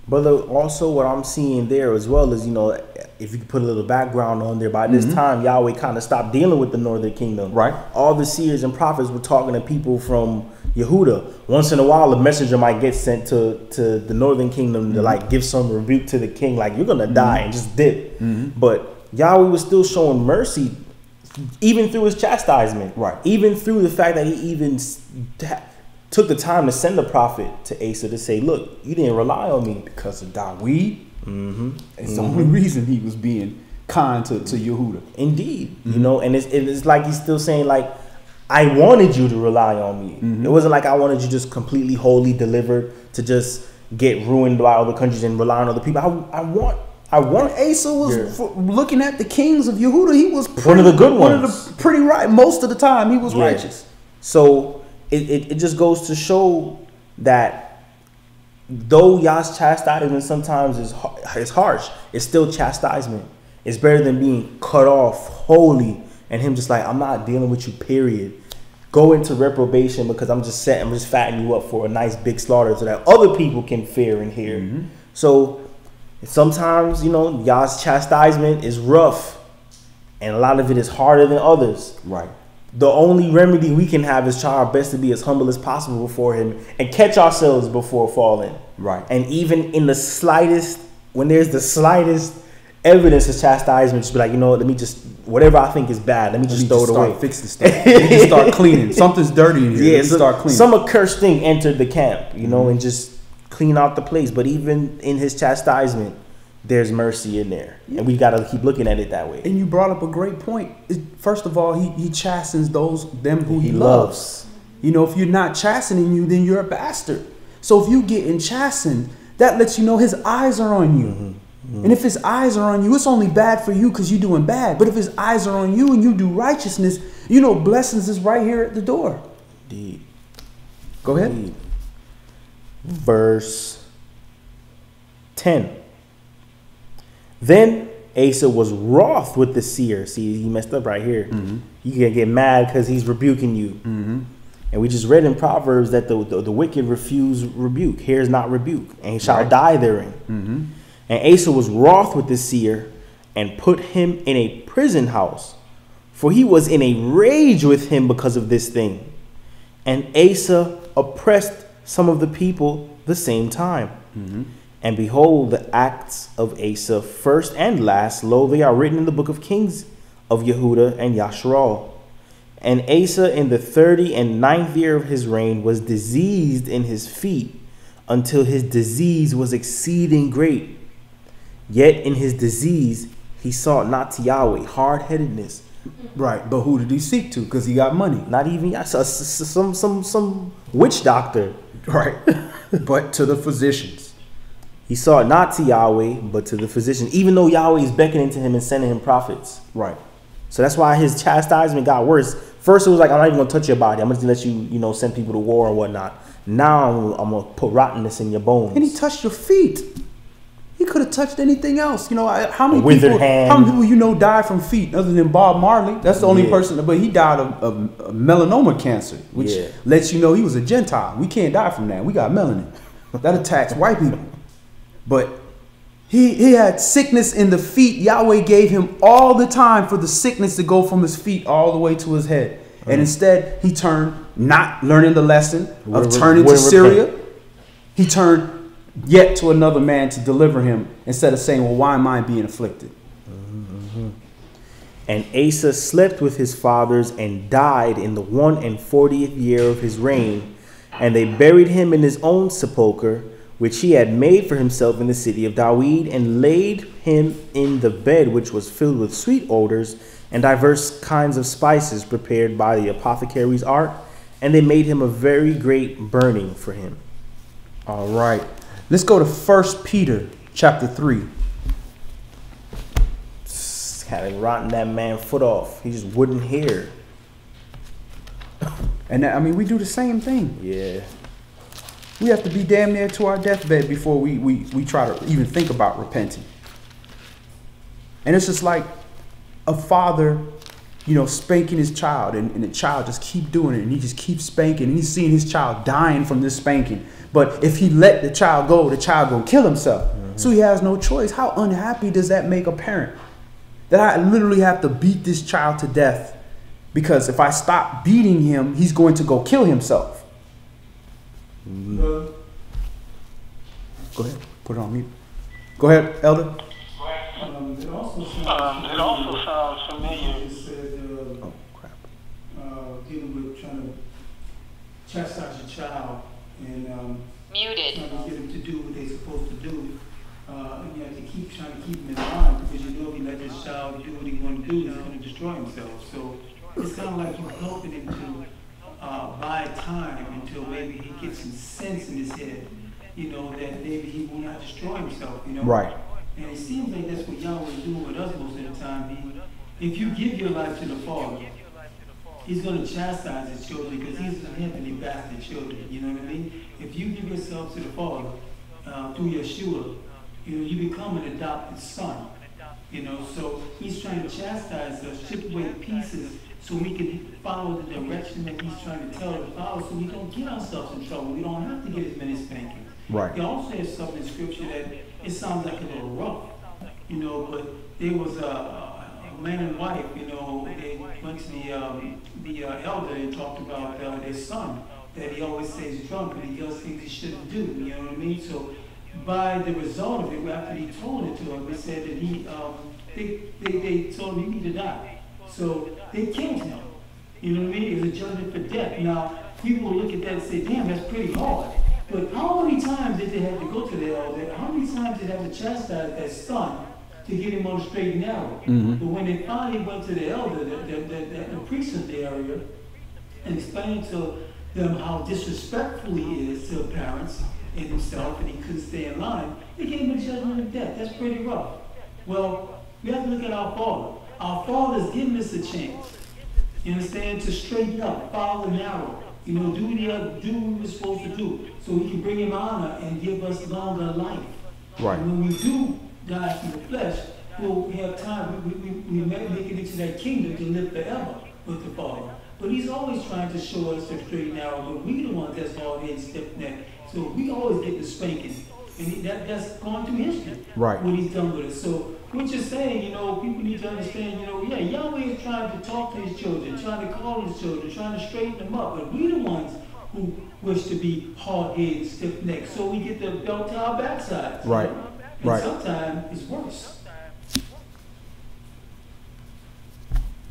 But also what I'm seeing there as well is, you know, if you could put a little background on there, by this time, Yahweh kind of stopped dealing with the northern kingdom. Right. All the seers and prophets were talking to people from Yehuda. Once in a while, a messenger might get sent to the northern kingdom to like give some rebuke to the king, like, you're going to die, and just dip. But Yahweh was still showing mercy even through his chastisement. Right. Even through the fact that he even took the time to send a prophet to Asa to say, look, you didn't rely on me. Because of Dawid. Mm-hmm. It's the only reason he was being kind to Yehuda. Indeed. You know, and it's like he's still saying, like, I wanted you to rely on me. It wasn't like I wanted you just completely wholly delivered to just get ruined by other countries and rely on other people. I want Asa was looking at the kings of Yehuda. He was one of the good ones. One of the pretty right. Most of the time, he was righteous. So it just goes to show that though Yah's chastisement sometimes is harsh, it's still chastisement. It's better than being cut off wholly and him just like, I'm not dealing with you, period. Go into reprobation because I'm just fattening you up for a nice big slaughter so that other people can fear and hear. So sometimes, you know, Yah's chastisement is rough and a lot of it is harder than others. Right. The only remedy we can have is try our best to be as humble as possible before him and catch ourselves before falling. Right. And even in the slightest, when there's the slightest evidence of chastisement, just be like, you know what, let me just, whatever I think is bad, let me just throw it away. Fix the stuff. Let me just start cleaning. Something's dirty in here. Yeah, Let me start cleaning. Some accursed thing entered the camp, you know, and just clean out the place. But even in his chastisement, there's mercy in there. And we got to keep looking at it that way. And you brought up a great point. First of all, he chastens them who he loves. You know, if you're not chastening you, then you're a bastard. So if you get chastened, that lets you know his eyes are on you. And if his eyes are on you, it's only bad for you because you're doing bad. But if his eyes are on you and you do righteousness, you know blessings is right here at the door. Indeed. Go ahead. Indeed. Verse 10. Then Asa was wroth with the seer. See, he messed up right here. You can get mad because he's rebuking you. And we just read in Proverbs that the wicked refuse rebuke. Here's not rebuke, and he shall die therein. And Asa was wroth with the seer and put him in a prison house, for he was in a rage with him because of this thing. And Asa oppressed some of the people the same time. And behold, the acts of Asa, first and last, lo, they are written in the book of Kings of Yehuda and Yasharal. And Asa in the 39th year of his reign was diseased in his feet until his disease was exceeding great. Yet in his disease he sought not to Yahweh, hard-headedness. Right, but who did he seek to? Because he got money. Not even some witch doctor. Right, but to the physicians. He sought not to Yahweh, but to the physician, even though Yahweh is beckoning to him and sending him prophets. Right. So that's why his chastisement got worse. First, it was like, I'm not even going to touch your body. I'm just going to let you, send people to war and whatnot. Now, I'm going to put rottenness in your bones. And he touched your feet. He could have touched anything else. You know, how many hand. How many people you know died from feet other than Bob Marley? That's the only person. But he died of melanoma cancer, which lets you know he was a Gentile. We can't die from that. We got melanin. That attacks white people. But he had sickness in the feet. Yahweh gave him all the time for the sickness to go from his feet all the way to his head. And instead, he turned, not learning the lesson of turning to Syria. He turned yet to another man to deliver him instead of saying, well, why am I being afflicted? And Asa slept with his fathers and died in the 41st year of his reign. And they buried him in his own sepulchre, which he had made for himself in the city of Dawid, and laid him in the bed which was filled with sweet odors and diverse kinds of spices prepared by the apothecary's art. And they made him a very great burning for him. All right. Let's go to 1 Peter chapter 3. Had it rotting that man foot off. He just wouldn't hear. And I mean, we do the same thing. Yeah. We have to be damn near to our deathbed before we try to even think about repenting. And it's just like a father, spanking his child, and the child just keep doing it, and he just keeps spanking, and he's seeing his child dying from this spanking. But if he let the child gonna kill himself. So he has no choice. How unhappy does that make a parent? That I literally have to beat this child to death because if I stop beating him, he's going to go kill himself. Go ahead. Put it on mute. Go ahead, Elder. It also sounds familiar. It said, oh, crap. Dealing with trying to chastise your child and Muted. trying to get them to do what they're supposed to do. And you have to keep trying to keep them in line because you know if you let this child do what he wants to do, he's going to destroy himself. So it's kind of like you're helping him to buy time until maybe he gets some sense in his head, you know, that maybe he will not destroy himself, you know. Right. And it seems like that's what Yahweh is doing with us most of the time. If you give your life to the Father, He's going to chastise His children because He's a heavenly bastard children. You know what I mean? If you give yourself to the Father through Yeshua, you know, you become an adopted son. You know, so He's trying to chastise us, chip away pieces, so we can follow the direction that He's trying to tell us to follow, so we don't get ourselves in trouble. We don't have to get as many spankings. Right. He also has something in Scripture that it sounds like a little rough, you know, but there was a man and wife, you know, they went to the elder and talked about their son, that he always stays drunk and he does things he shouldn't do, you know what I mean? So by the result of it, after he told it to him, they said that they told him he need to die. So they killed him, you know what I mean? It was a judgment for death. Now, people will look at that and say, damn, that's pretty hard. But how many times did they have to go to the elder? How many times did they have to chastise that son to get him on the straight and narrow? Mm-hmm. But when they finally went to the elder, the priest of the area, and explained to them how disrespectful he is to parents and himself, and he couldn't stay in line, they gave him a judgment of death. That's pretty rough. Well, we have to look at our Father. Our Father's giving us a chance, you understand, to straighten up, follow the narrow. You know, do what we're supposed to do, so we can bring Him honor and give us longer life. Right. And when we do die from the flesh, we'll have time. We may make it into that kingdom to live forever with the Father. But He's always trying to show us the straight and narrow. But we the ones that's hard headed, stiff necked. So we always get the spanking, and that's gone through history. Right. What He's done with us. So what you're saying, you know, people need to understand, you know, yeah, Yahweh is trying to talk to His children, trying to call His children, trying to straighten them up. But we the ones who wish to be hard-headed, stiff-necked, so we get the belt to our backsides. Right. You know? And Right. sometimes it's worse.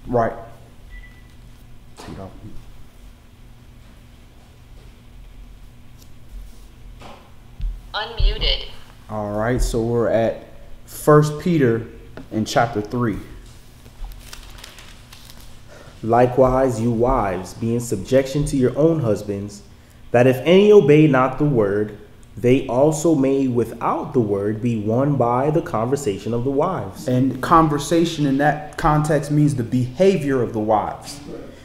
Right. Unmuted. All right, so we're at 1 Peter in chapter 3. Likewise, you wives, be in subjection to your own husbands, that if any obey not the word, they also may without the word be won by the conversation of the wives. And conversation in that context means the behavior of the wives.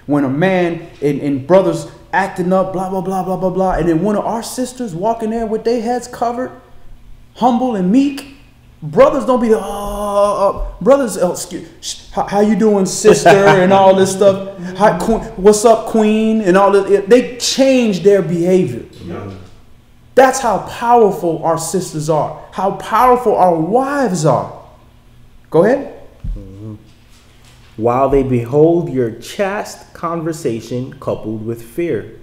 When a man and brothers acting up, blah, blah, blah, blah, blah, blah, and then one of our sisters walking there with their heads covered, humble and meek, brothers don't be, brothers, how you doing, sister, and all this stuff. What's up, queen, and all this. They change their behavior. Yeah. That's how powerful our sisters are, how powerful our wives are. Go ahead. While they behold your chaste conversation coupled with fear,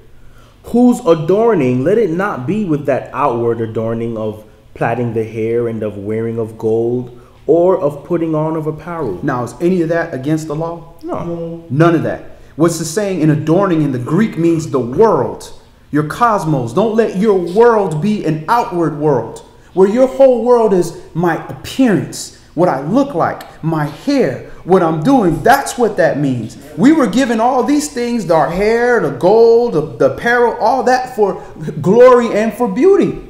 whose adorning, let it not be with that outward adorning of plaiting the hair and of wearing of gold, or of putting on of apparel. Now, is any of that against the law? No. None of that. What's the saying in adorning in the Greek means the world, your cosmos. Don't let your world be an outward world, where your whole world is my appearance, what I look like, my hair, what I'm doing. That's what that means. We were given all these things, our hair, the gold, the apparel, all that for glory and for beauty.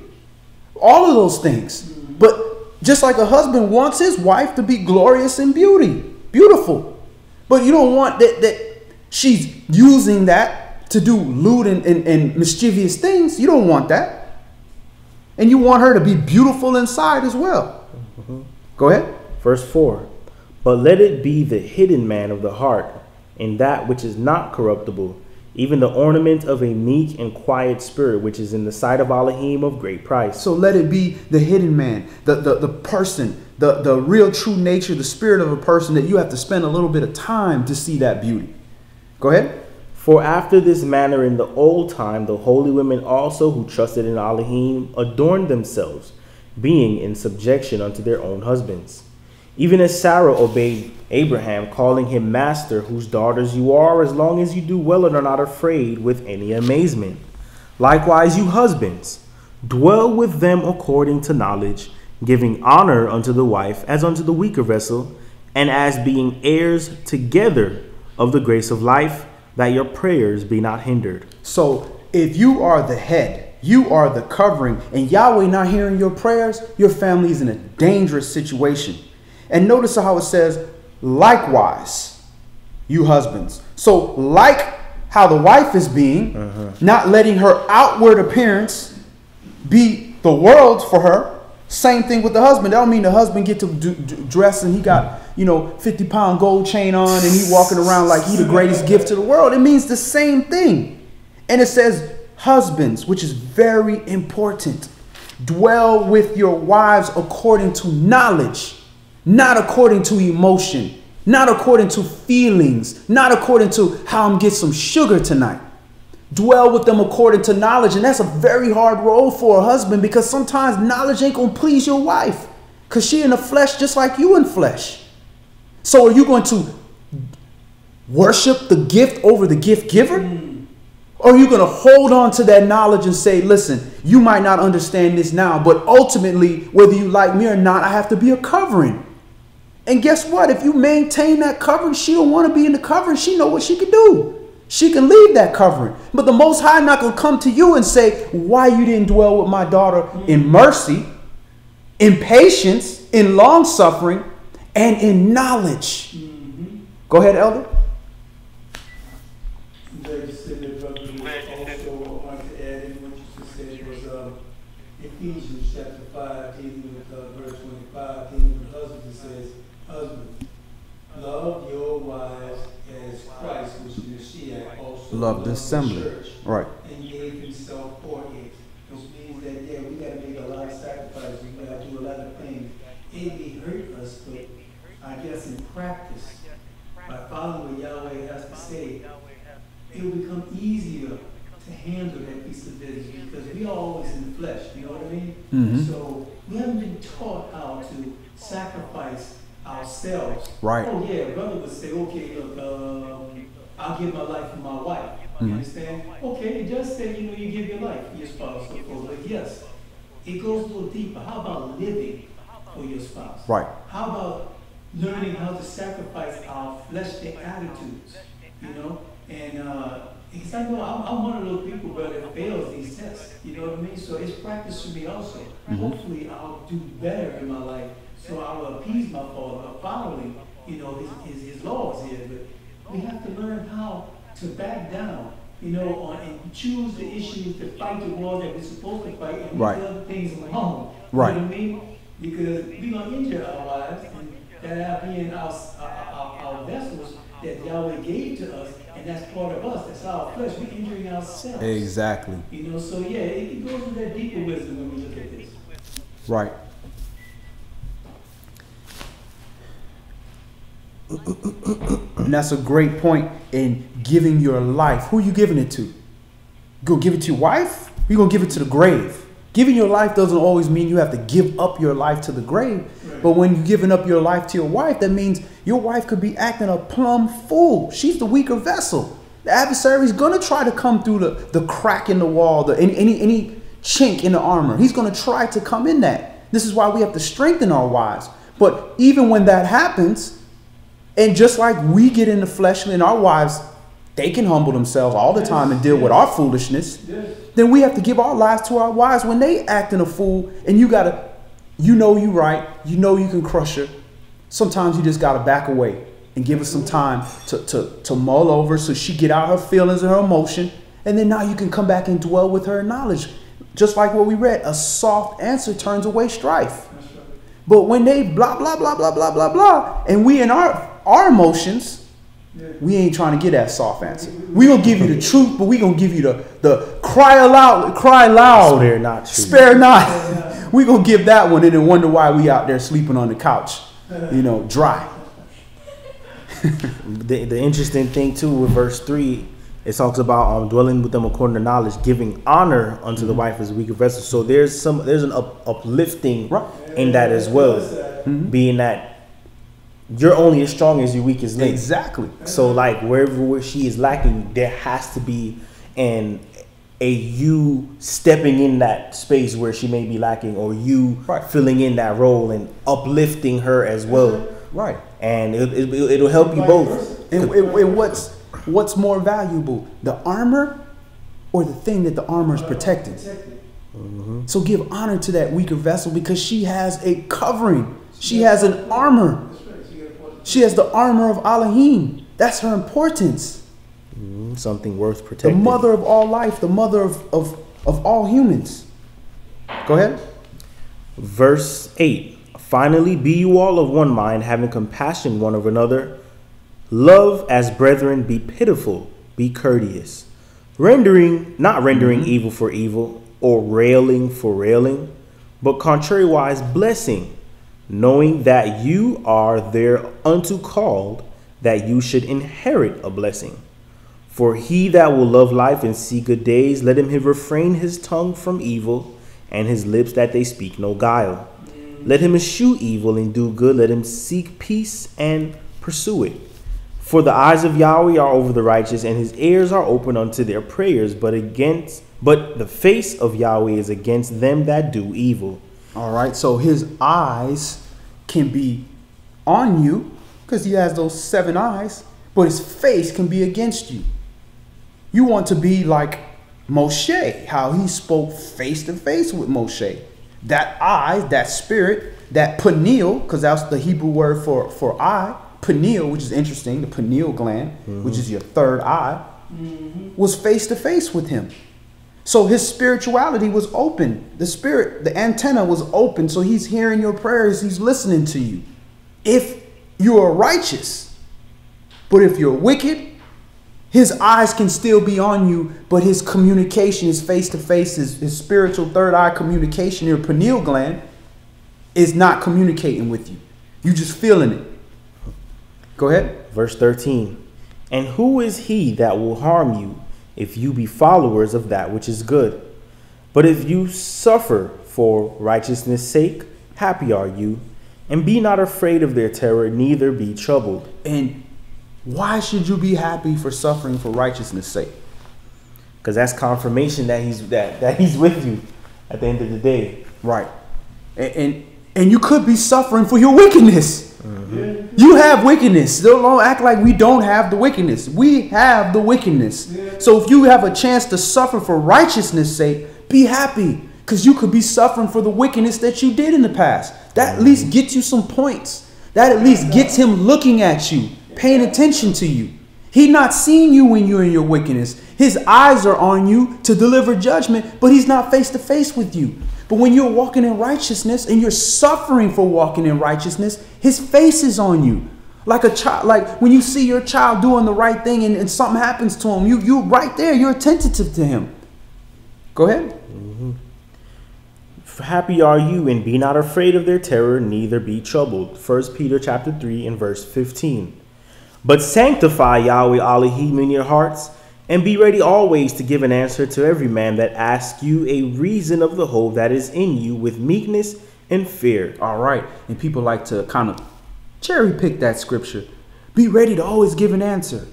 All of those things. But just like a husband wants his wife to be glorious in beautiful. But you don't want that she's using that to do lewd and mischievous things. You don't want that. And you want her to be beautiful inside as well. Go ahead. Verse 4. But let it be the hidden man of the heart, in that which is not corruptible, even the ornament of a meek and quiet spirit, which is in the sight of Elohim of great price. So let it be the hidden man, the person, the real true nature, the spirit of a person that you have to spend a little bit of time to see that beauty. Go ahead. For after this manner in the old time, the holy women also who trusted in Elohim adorned themselves, being in subjection unto their own husbands. Even as Sarah obeyed Abraham, calling him master, whose daughters you are, as long as you do well and are not afraid with any amazement. Likewise, you husbands, dwell with them according to knowledge, giving honor unto the wife as unto the weaker vessel, and as being heirs together of the grace of life, that your prayers be not hindered. So if you are the head, you are the covering, and Yahweh not hearing your prayers, your family is in a dangerous situation. And notice how it says, likewise, you husbands. So like how the wife is being, not letting her outward appearance be the world for her. Same thing with the husband. That don't mean the husband get to dress and he got, 50-pound gold chain on and he walking around like he the greatest gift to the world. It means the same thing. And it says husbands, which is very important. Dwell with your wives according to knowledge, not according to emotion, not according to feelings, not according to how I'm get some sugar tonight. Dwell with them according to knowledge. And that's a very hard role for a husband, because sometimes knowledge ain't going to please your wife because she in the flesh just like you in flesh. So are you going to worship the gift over the gift giver? Or are you going to hold on to that knowledge and say, listen, you might not understand this now, but ultimately, whether you like me or not, I have to be a covering. And guess what? If you maintain that covering, she don't want to be in the covering. She know what she can do. She can leave that covering. But the Most High not going to come to you and say, why you didn't dwell with my daughter in mercy, in patience, in long suffering, and in knowledge. Go ahead, Elder. Also wanted to add in what you just said was Ephesians chapter 5, dealing with verse 25, dealing with husbands. It says, husbands, love your wives as Christ, which is Mashiach, also Love the assembly. church, Right. and gave himself for it. Which means that, yeah, we got to make a lot of sacrifices. We got to do a lot of things. It may hurt us, but I guess in practice, by following what Yahweh has to say, it will become easier to handle that piece of business, because we are always in the flesh, you know what I mean? So we haven't been taught how to sacrifice ourselves. Right. Oh yeah, brother would say, okay, look, I'll give my life for my wife. You understand? Okay, it does say, you give your life for your spouse, so forth. But yes, it goes a little deeper. How about living for your spouse? Right. How about learning how to sacrifice our fleshly attitudes, And because I know I'm one of those people, brother, that fails these tests. You know what I mean? So it's practice for me also. Hopefully I'll do better in my life, so I will appease my Father, following, his laws here. But we have to learn how to back down, and choose the issues to fight the wars that we're supposed to fight, and leave the other things alone. Right. You know what I mean? Because we're going to injure our wives, and that being our vessels that Yahweh gave to us, and that's part of us. That's our flesh. We're injuring ourselves. Exactly. So yeah, it goes with that deeper wisdom when we look at this. Right. And that's a great point in giving your life. Who are you giving it to? You gonna give it to your wife? You gonna give it to the grave? Giving your life doesn't always mean you have to give up your life to the grave. Right. But when you're giving up your life to your wife, that means your wife could be acting a plumb fool. She's the weaker vessel. The adversary's gonna try to come through the crack in the wall, any chink in the armor. He's gonna try to come in that. This is why we have to strengthen our wives. But even when that happens, and just like we get in the flesh and our wives, they can humble themselves all the time and deal with our foolishness. Then we have to give our lives to our wives when they acting a fool, and you gotta, you right, you can crush her. Sometimes you just gotta back away and give her some time to mull over, so she get out her feelings and her emotion, and then now you can come back and dwell with her in knowledge. Just like what we read, a soft answer turns away strife. But when they blah blah blah blah blah blah blah, and we in our emotions, we ain't trying to get that soft answer. We gonna give you the truth, but we gonna give you the cry loud, spare not, spare not. We gonna give that one, and then wonder why we out there sleeping on the couch, dry. The interesting thing too with verse 3, it talks about dwelling with them according to knowledge, giving honor unto the wife as a weaker vessel. So there's an uplifting in that as well, being that you're only as strong as your weakest link. Exactly. So like wherever she is lacking, there has to be an a you stepping in that space where she may be lacking, or you filling in that role and uplifting her as well. Right. And it'll help you both. And what's more valuable, the armor or the thing that the armor is protecting? Mm-hmm. So give honor to that weaker vessel because she has a covering. She has an armor. She has the armor of Elohim. That's her importance. Something worth protecting. The mother of all life, the mother of all humans. Go ahead. Verse 8. Finally, be you all of one mind, having compassion one of another. Love as brethren, be pitiful, be courteous. Not rendering evil for evil, or railing for railing, but contrariwise blessing, knowing that you are thereunto called, that you should inherit a blessing. For he that will love life and see good days, let him refrain his tongue from evil, and his lips that they speak no guile. Let him eschew evil and do good. Let him seek peace and pursue it. For the eyes of Yahweh are over the righteous, and his ears are open unto their prayers. But the face of Yahweh is against them that do evil. All right, so his eyes can be on you because he has those 7 eyes, but his face can be against you. You want to be like Moshe, how he spoke face to face with Moshe. That eye, that spirit, that pineal, because that's the Hebrew word for eye, pineal, which is interesting, the pineal gland, which is your third eye, was face to face with him. So his spirituality was open. The antenna was open, so he's hearing your prayers, he's listening to you. If you are righteous, but if you're wicked, his eyes can still be on you, but his communication is face to face. His spiritual third eye communication, your pineal gland, is not communicating with you. You just feeling it. Go ahead. Verse 13. And who is he that will harm you if you be followers of that which is good? But if you suffer for righteousness' sake, happy are you, and be not afraid of their terror, neither be troubled. And why should you be happy for suffering for righteousness' sake? Because that's confirmation that he's with you at the end of the day. Right. And you could be suffering for your wickedness. You have wickedness. Don't act like we don't have the wickedness. We have the wickedness. So if you have a chance to suffer for righteousness' sake, be happy. Because you could be suffering for the wickedness that you did in the past. That at least gets you some points. That at least gets him looking at you, paying attention to you. He's not seeing you when you're in your wickedness. His eyes are on you to deliver judgment, but he's not face to face with you. But when you're walking in righteousness and you're suffering for walking in righteousness, his face is on you. Like a child, like when you see your child doing the right thing and something happens to him, you're right there. You're attentive to him. Go ahead. Happy are you, and be not afraid of their terror, neither be troubled. 1 Peter chapter 3 and verse 15. But sanctify Yahweh Elohim in your hearts, and be ready always to give an answer to every man that asks you a reason of the hope that is in you with meekness and fear. All right. And people like to kind of cherry pick that scripture. Be ready to always give an answer.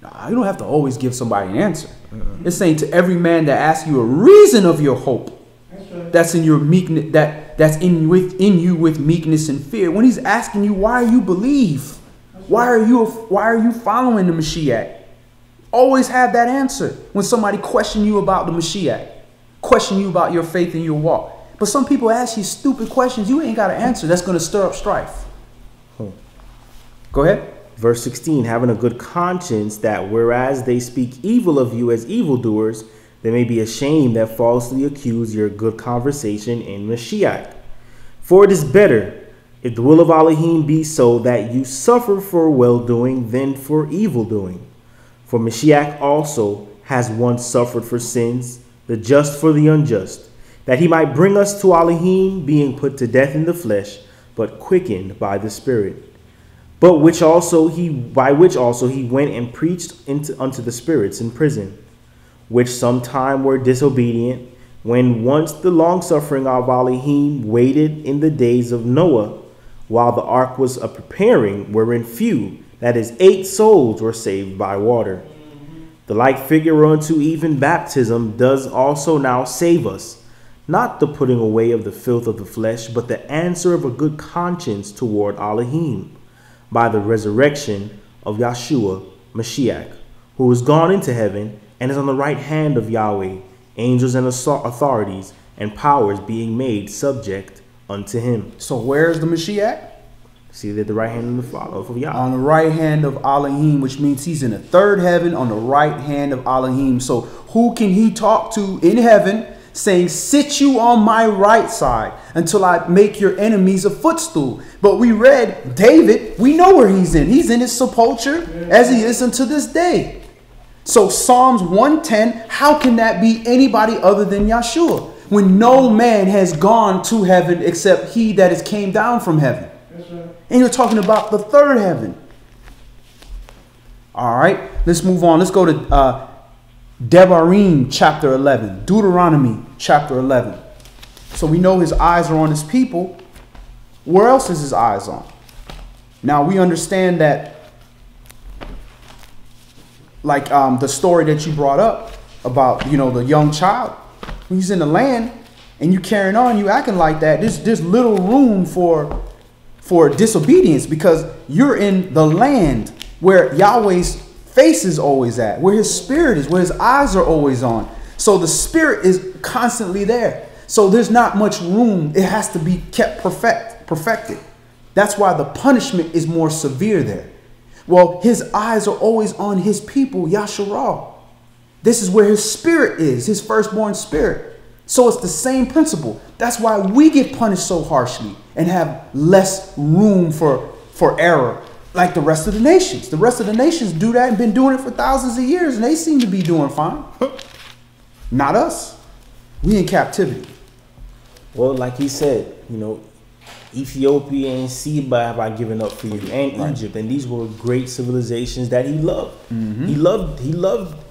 Nah, you don't have to always give somebody an answer. It's saying to every man that asks you a reason of your hope. That's in your meekness, that's in you with meekness and fear. When he's asking you, why you believe? Why are you following the Mashiach? Always have that answer when somebody question you about the Mashiach, question you about your faith and your walk. But some people ask you stupid questions you ain't got an answer. That's going to stir up strife. Go ahead. Verse 16, having a good conscience, that whereas they speak evil of you as evildoers, they may be ashamed that falsely accuse your good conversation in Mashiach. For it is better, if the will of Elohim be so, that you suffer for well-doing than for evil-doing. For Mashiach also has once suffered for sins, the just for the unjust, that he might bring us to Elohim, being put to death in the flesh, but quickened by the Spirit. By which also he went and preached unto the spirits in prison, which sometime were disobedient, when once the longsuffering of Elohim waited in the days of Noah, while the ark was a preparing, wherein few, that is 8 souls, were saved by water. The like figure whereunto even baptism does also now save us, not the putting away of the filth of the flesh, but the answer of a good conscience toward Elohim, by the resurrection of Yahshua Mashiach, who is gone into heaven and is on the right hand of Yahweh, angels and authorities and powers being made subject unto him. So where's the Mashiach? See, at the right hand of the Father of Yahweh. On the right hand of Elohim, which means he's in the third heaven on the right hand of Elohim. So who can he talk to in heaven saying, sit you on my right side until I make your enemies a footstool? But we read David, we know where he's in. He's in his sepulcher as he is unto this day. So Psalms 110, how can that be anybody other than Yahshua? When no man has gone to heaven except he that is came down from heaven. That's right. And you're talking about the third heaven. All right, let's move on. Let's go to Devarim chapter 11. Deuteronomy chapter 11. So we know his eyes are on his people. Where else is his eyes on? Now we understand that, like the story that you brought up about, you know, the young child. When he's in the land and you carrying on, you acting like that, there's little room for disobedience, because you're in the land where Yahweh's face is always at, where his spirit is, where his eyes are always on. So the spirit is constantly there. So there's not much room. It has to be kept perfected. That's why the punishment is more severe there. Well, his eyes are always on his people, Yasharah. This is where his spirit is, his firstborn spirit. So it's the same principle. That's why we get punished so harshly and have less room for error like the rest of the nations. The rest of the nations do that and been doing it for thousands of years, and they seem to be doing fine. Not us. We in captivity. Well, like he said, you know, Ethiopia and Seba have I given up for you, and right. Egypt, and these were great civilizations that he loved. Mm-hmm. He loved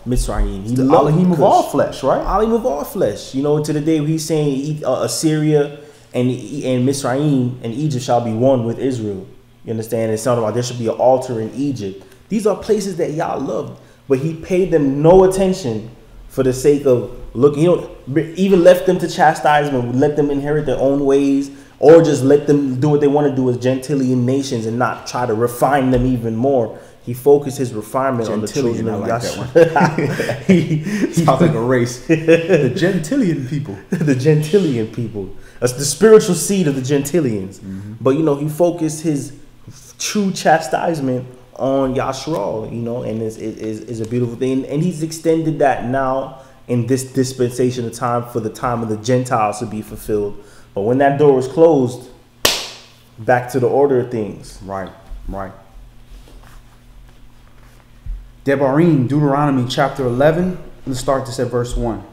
Mitzrayim. He loved Elohim of all flesh, right? Elohim of all flesh. You know, to the day he's saying Assyria and Mitzrayim and Egypt shall be one with Israel. You understand? It's talking about there should be an altar in Egypt. These are places that Yah loved, but he paid them no attention for the sake of look. You know, even left them to chastisement, let them inherit their own ways. Or just let them do what they want to do as Gentilian nations and not try to refine them even more. He focused his refinement on the children of Yahshua. Sounds like a race. The Gentilian people. The Gentilian people. That's the spiritual seed of the Gentilians. Mm-hmm. But, you know, he focused his true chastisement on Yahshua, you know, and is a beautiful thing. And he's extended that now in this dispensation of time for the time of the Gentiles to be fulfilled. But when that door was closed, back to the order of things. Right, right. Devarim, Deuteronomy chapter 11. Let's start this at verse 1.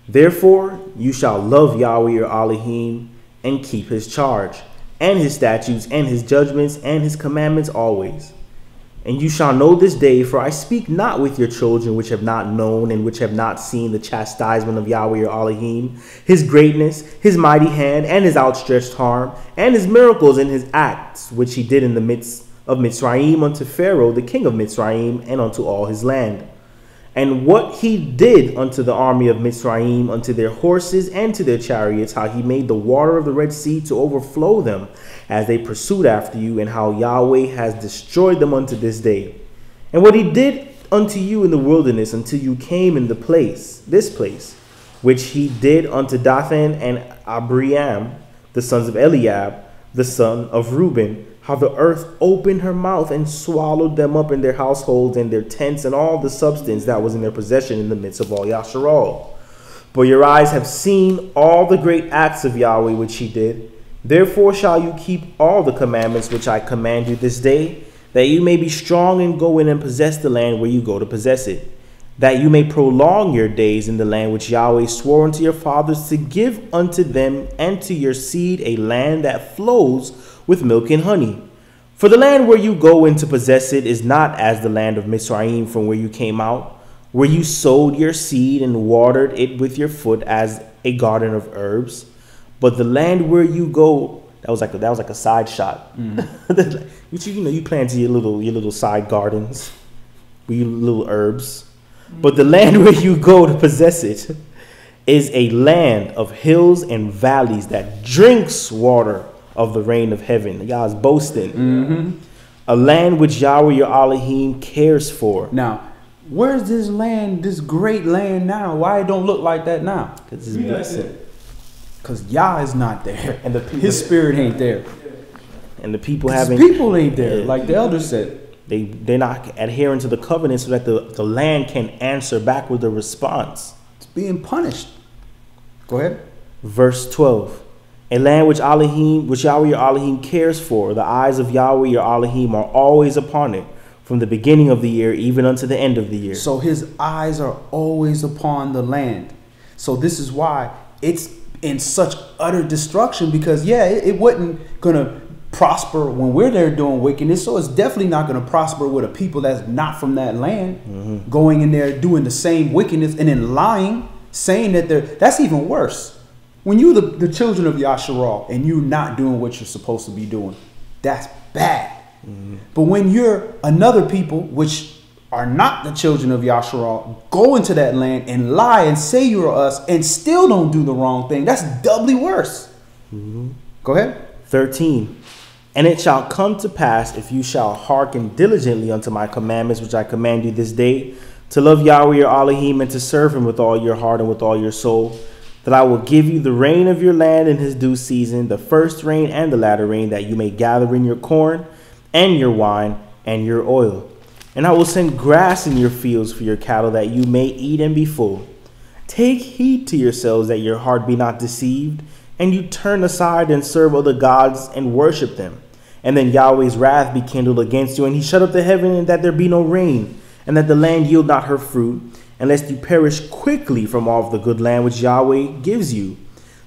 Therefore, you shall love Yahweh your Elohim and keep his charge, and his statutes, and his judgments, and his commandments always. And you shall know this day, for I speak not with your children which have not known and which have not seen the chastisement of Yahweh your Elohim, his greatness, his mighty hand, and his outstretched arm, and his miracles and his acts, which he did in the midst of Mitzrayim unto Pharaoh, the king of Mitzrayim, and unto all his land. And what he did unto the army of Mitzrayim, unto their horses and to their chariots, how he made the water of the Red Sea to overflow them as they pursued after you, and how Yahweh has destroyed them unto this day. And what he did unto you in the wilderness until you came in this place, which he did unto Dathan and Abiram, the sons of Eliab, the son of Reuben, how the earth opened her mouth and swallowed them up in their households and their tents and all the substance that was in their possession in the midst of all Yasharal. For your eyes have seen all the great acts of Yahweh which he did. Therefore shall you keep all the commandments which I command you this day, that you may be strong and go in and possess the land where you go to possess it, that you may prolong your days in the land which Yahweh swore unto your fathers to give unto them and to your seed, a land that flows with milk and honey. For the land where you go in to possess it is not as the land of Mitzrayim from where you came out, where you sowed your seed and watered it with your foot as a garden of herbs. But the land where you go, that was like a side shot. Mm. You plant your little side gardens with your little herbs. But the land where you go to possess it is a land of hills and valleys that drinks water of the rain of heaven. Y'all's boasting. A land which Yahweh your Elohim cares for. Now, where's this land, this great land now? Why it don't look like that now? Because it's blessed. Because Yah is not there. And His spirit ain't there. And the people His haven't. people ain't there, like the elder said. They're not adhering to the covenant so that the land can answer back with a response. It's being punished. Go ahead. Verse 12. A land which Yahweh your Elohim cares for. The eyes of Yahweh your Elohim are always upon it, from the beginning of the year even unto the end of the year. So his eyes are always upon the land. So this is why it's in such utter destruction, because it wasn't gonna prosper when we're there doing wickedness. So it's definitely not going to prosper with a people that's not from that land, going in there doing the same wickedness and then lying, saying that that's even worse. When you the children of Yasharal and you're not doing what you're supposed to be doing, that's bad. But when you're another people which are not the children of Yasharal, go into that land and lie and say you're us and still don't do the wrong thing, that's doubly worse. Go ahead. 13. And it shall come to pass, if you shall hearken diligently unto my commandments, which I command you this day, to love Yahweh your Elohim and to serve him with all your heart and with all your soul, that I will give you the rain of your land in his due season, the first rain and the latter rain, that you may gather in your corn and your wine and your oil. And I will send grass in your fields for your cattle, that you may eat and be full. Take heed to yourselves that your heart be not deceived, and you turn aside and serve other gods and worship them. And then Yahweh's wrath be kindled against you, and he shut up the heaven, and that there be no rain, and that the land yield not her fruit, unless you perish quickly from off the good land which Yahweh gives you.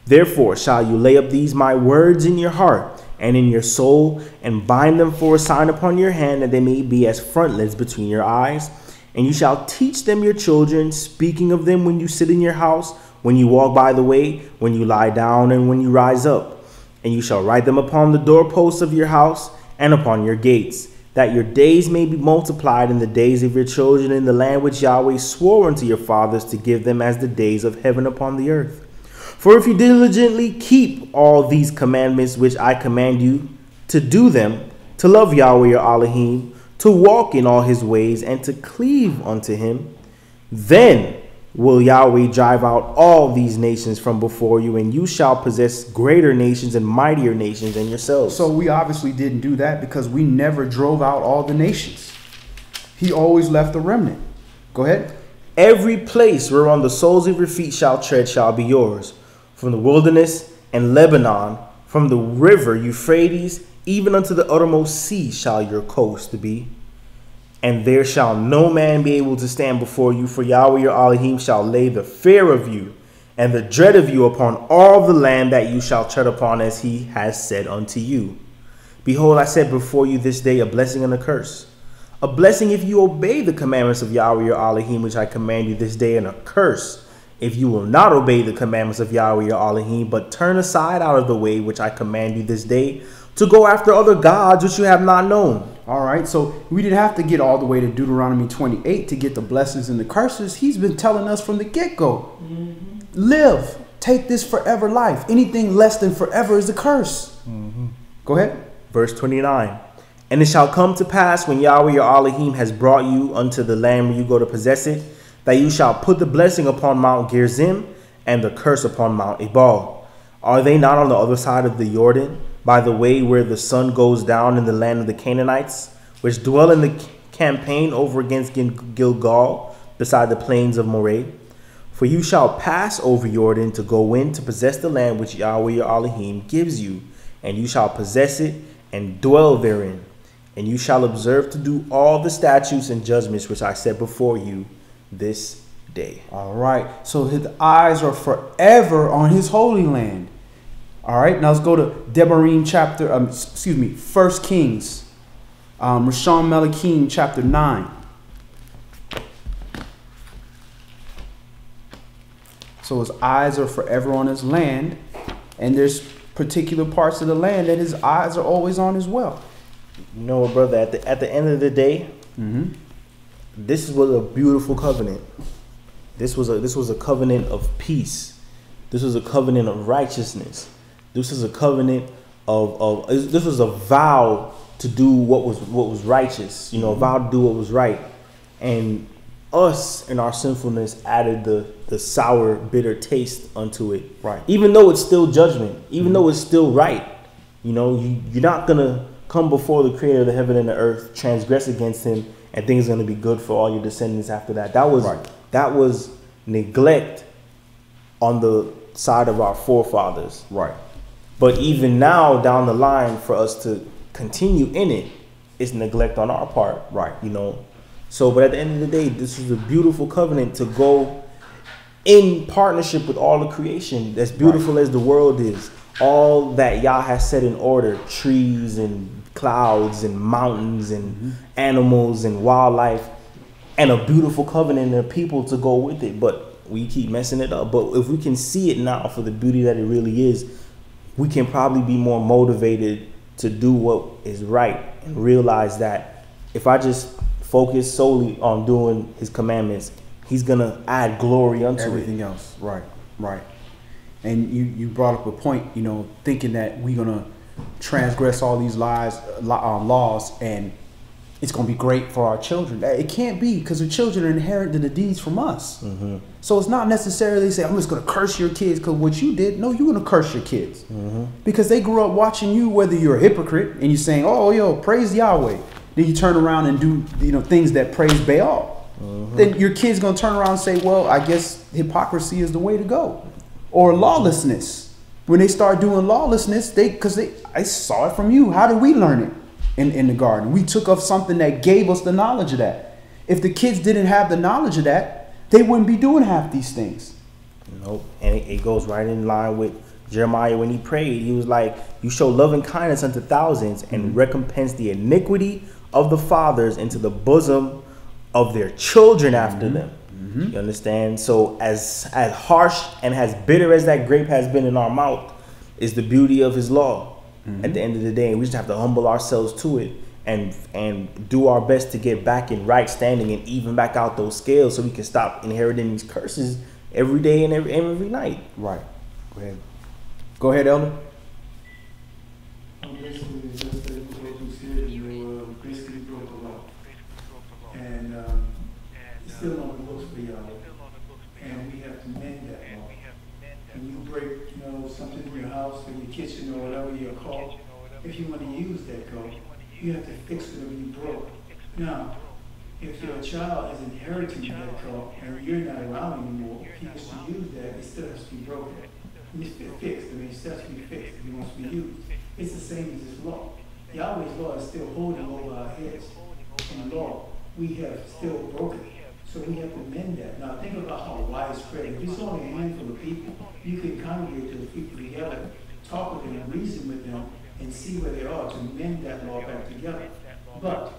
Therefore shall you lay up these my words in your heart and in your soul, and bind them for a sign upon your hand, that they may be as frontlets between your eyes. And you shall teach them your children, speaking of them when you sit in your house, when you walk by the way, when you lie down, and when you rise up. And you shall write them upon the doorposts of your house and upon your gates, that your days may be multiplied in the days of your children in the land which Yahweh swore unto your fathers to give them, as the days of heaven upon the earth. For if you diligently keep all these commandments which I command you, to do them, to love Yahweh your Elohim, to walk in all his ways, and to cleave unto him, then will Yahweh drive out all these nations from before you, and you shall possess greater nations and mightier nations than yourselves. So we obviously didn't do that, because we never drove out all the nations. He always left a remnant. Go ahead. Every place whereon the soles of your feet shall tread shall be yours, from the wilderness and Lebanon, from the river Euphrates, even unto the uttermost sea shall your coast be. And there shall no man be able to stand before you, for Yahweh your Elohim shall lay the fear of you and the dread of you upon all the land that you shall tread upon, as he has said unto you. Behold, I set before you this day a blessing and a curse. A blessing if you obey the commandments of Yahweh your Elohim, which I command you this day, and a curse if you will not obey the commandments of Yahweh your Elohim, but turn aside out of the way which I command you this day, to go after other gods which you have not known. All right, so we didn't have to get all the way to Deuteronomy 28 to get the blessings and the curses. He's been telling us from the get-go. Live, take this forever life. Anything less than forever is a curse. Go ahead. Verse 29. And it shall come to pass, when Yahweh your Elohim has brought you unto the land where you go to possess it, that you shall put the blessing upon Mount Gerizim and the curse upon Mount Ebal. Are they not on the other side of the Jordan, by the way where the sun goes down, in the land of the Canaanites, which dwell in the campaign over against Gilgal, beside the plains of Moreh? For you shall pass over Jordan to go in to possess the land which Yahweh your Elohim gives you, and you shall possess it and dwell therein. And you shall observe to do all the statutes and judgments which I set before you this day. All right, so his eyes are forever on his holy land. All right, now let's go to Devarim chapter, 1 Kings, Rishon Melachim chapter 9. So his eyes are forever on his land, and there's particular parts of the land that his eyes are always on as well. You know what, brother, at the end of the day, this was a beautiful covenant. This was a covenant of peace. This was a covenant of righteousness. This was a covenant this was a vow to do what was righteous. You know, a vow to do what was right. And us in our sinfulness added the sour, bitter taste unto it. Right. Even though it's still judgment, even though it's still right. You know, you're not gonna come before the creator of the heaven and the earth, transgress against him, and things are gonna be good for all your descendants after that. That was neglect on the side of our forefathers. Right. But even now down the line, for us to continue in it, it's neglect on our part. Right. You know. So, but at the end of the day, this is a beautiful covenant to go in partnership with all the creation. As beautiful as the world is, all that Yah has set in order, trees and clouds and mountains and animals and wildlife, and a beautiful covenant and people to go with it. But we keep messing it up. But if we can see it now for the beauty that it really is, we can probably be more motivated to do what is right and realize that if I just focus solely on doing his commandments, he's gonna add glory unto everything else. Right, right. And you brought up a point, you know, thinking that we're gonna transgress all these laws and it's gonna be great for our children. It can't be, because the children are inheriting the deeds from us. So it's not necessarily say I'm just gonna curse your kids because what you did. No, you're gonna curse your kids because they grew up watching you. Whether you're a hypocrite and you're saying, "Oh, yo, praise Yahweh," then you turn around and do, you know, things that praise Baal. Then your kid's gonna turn around and say, "Well, I guess hypocrisy is the way to go," or lawlessness. When they start doing lawlessness, I saw it from you. How did we learn it in the garden? We took up something that gave us the knowledge of that. If the kids didn't have the knowledge of that, they wouldn't be doing half these things. Nope. And it goes right in line with Jeremiah when he prayed. He was like, "You show love and kindness unto thousands and recompense the iniquity of the fathers into the bosom of their children after them." You understand? So as harsh and as bitter as that grape has been in our mouth is the beauty of his law. At the end of the day, we just have to humble ourselves to it and do our best to get back in right standing and even back out those scales so we can stop inheriting these curses every day and every night. Right. Go ahead. Go ahead, Elder. Basically, just that what you said, you basically broke the law. And it's still on the books for y'all. And we have to mend that law. When you break, something in your house or your kitchen or whatever you're called, if you want to use that code, you have to fix whatever you broke. Now, if your child is inheriting that code and you're not around anymore, he has to use that, it still has to be broken. It's fixed. It still has to be fixed if it wants to be used. It's the same as this law. Yahweh's law is still holding over our heads. In the law, we have still broken it. So we have to mend that. Now think about how widespread. If it's only a handful of people, you can congregate those people together, talk with them, reason with them, and see where they are to mend that law back together. But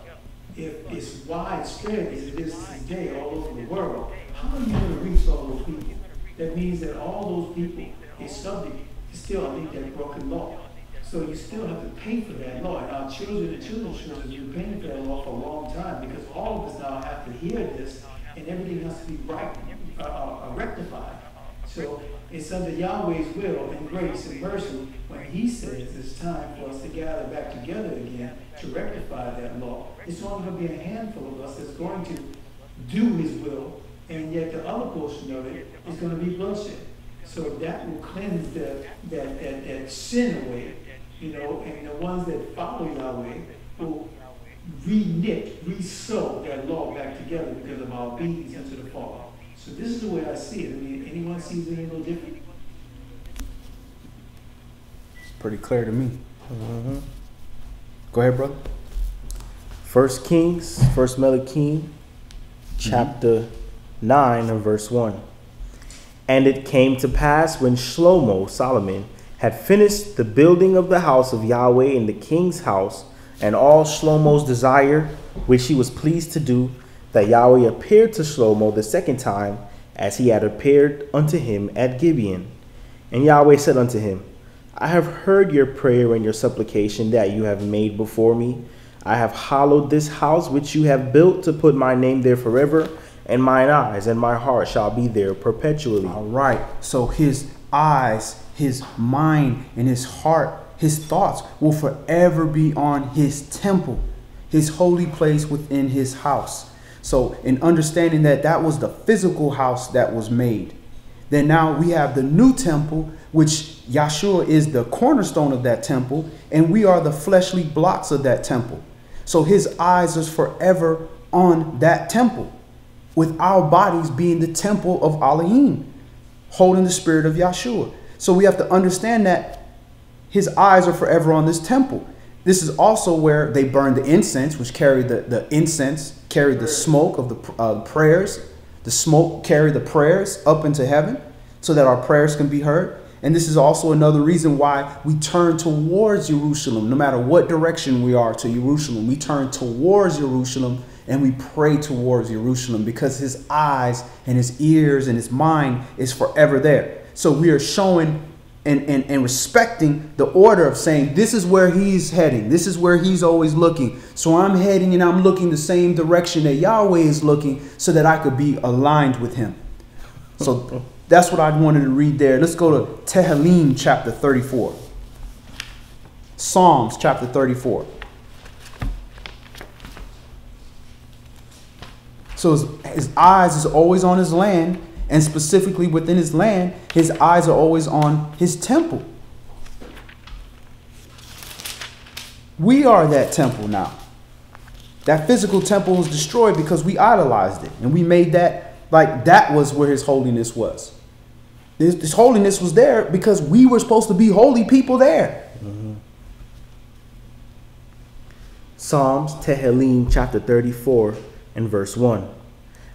if it's widespread as it is today all over the world, how are you going to reach all those people? That means that all those people is subject to still underneath that broken law. So you still have to pay for that law. And our children and children's children have been paying for that law for a long time because all of us now have to hear this and everything has to be rectified. So it's under Yahweh's will and grace and mercy when he says it's time for us to gather back together again to rectify that law. It's only going to be a handful of us that's going to do his will, and yet the other portion of it is going to be bloodshed. So that will cleanse that sin away, and the ones that follow Yahweh will re-sew that law back together because of our obedience unto the Father. So this is the way I see it. I mean, anyone sees it a little different? It's pretty clear to me. Go ahead, brother. First Melachim, chapter 9 and verse 1. And it came to pass when Solomon, had finished the building of the house of Yahweh in the king's house, and all Shlomo's desire, which he was pleased to do, that Yahweh appeared to Shlomo the second time, as he had appeared unto him at Gibeon. And Yahweh said unto him, I have heard your prayer and your supplication that you have made before me. I have hallowed this house which you have built to put my name there forever, and mine eyes and my heart shall be there perpetually. All right. So his eyes, his mind, and his heart, his thoughts will forever be on his temple, his holy place within his house. So in understanding that that was the physical house that was made, then now we have the new temple, which Yahshua is the cornerstone of that temple, and we are the fleshly blocks of that temple. So his eyes is forever on that temple, with our bodies being the temple of Elohim, holding the spirit of Yahshua. So we have to understand that his eyes are forever on this temple. This is also where they burn the incense, which carried the incense, carried the smoke of the prayers. The smoke carried the prayers up into heaven so that our prayers can be heard. And this is also another reason why we turn towards Jerusalem. No matter what direction we are to Jerusalem, we turn towards Jerusalem and we pray towards Jerusalem, because his eyes and his ears and his mind is forever there. So we are showing and respecting the order of saying, this is where he's heading. This is where he's always looking. So I'm heading and I'm looking the same direction that Yahweh is looking, so that I could be aligned with him. So that's what I wanted to read there. Let's go to Tehillim chapter 34. Psalms chapter 34. So his eyes is always on his land, and specifically within his land, his eyes are always on his temple. We are that temple now. That physical temple was destroyed because we idolized it, and we made that like that was where his holiness was. This holiness was there because we were supposed to be holy people there. Mm-hmm. Psalms Tehillim chapter 34 and verse 1.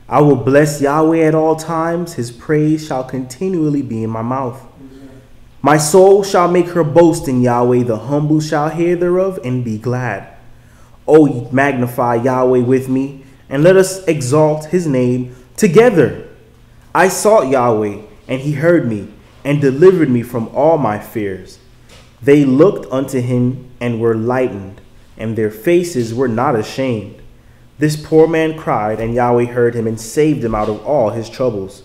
I will bless Yahweh at all times. His praise shall continually be in my mouth. My soul shall make her boast in Yahweh. The humble shall hear thereof and be glad. O magnify Yahweh with me, and let us exalt his name together. I sought Yahweh, and he heard me, and delivered me from all my fears. They looked unto him and were lightened, and their faces were not ashamed. This poor man cried, and Yahweh heard him and saved him out of all his troubles.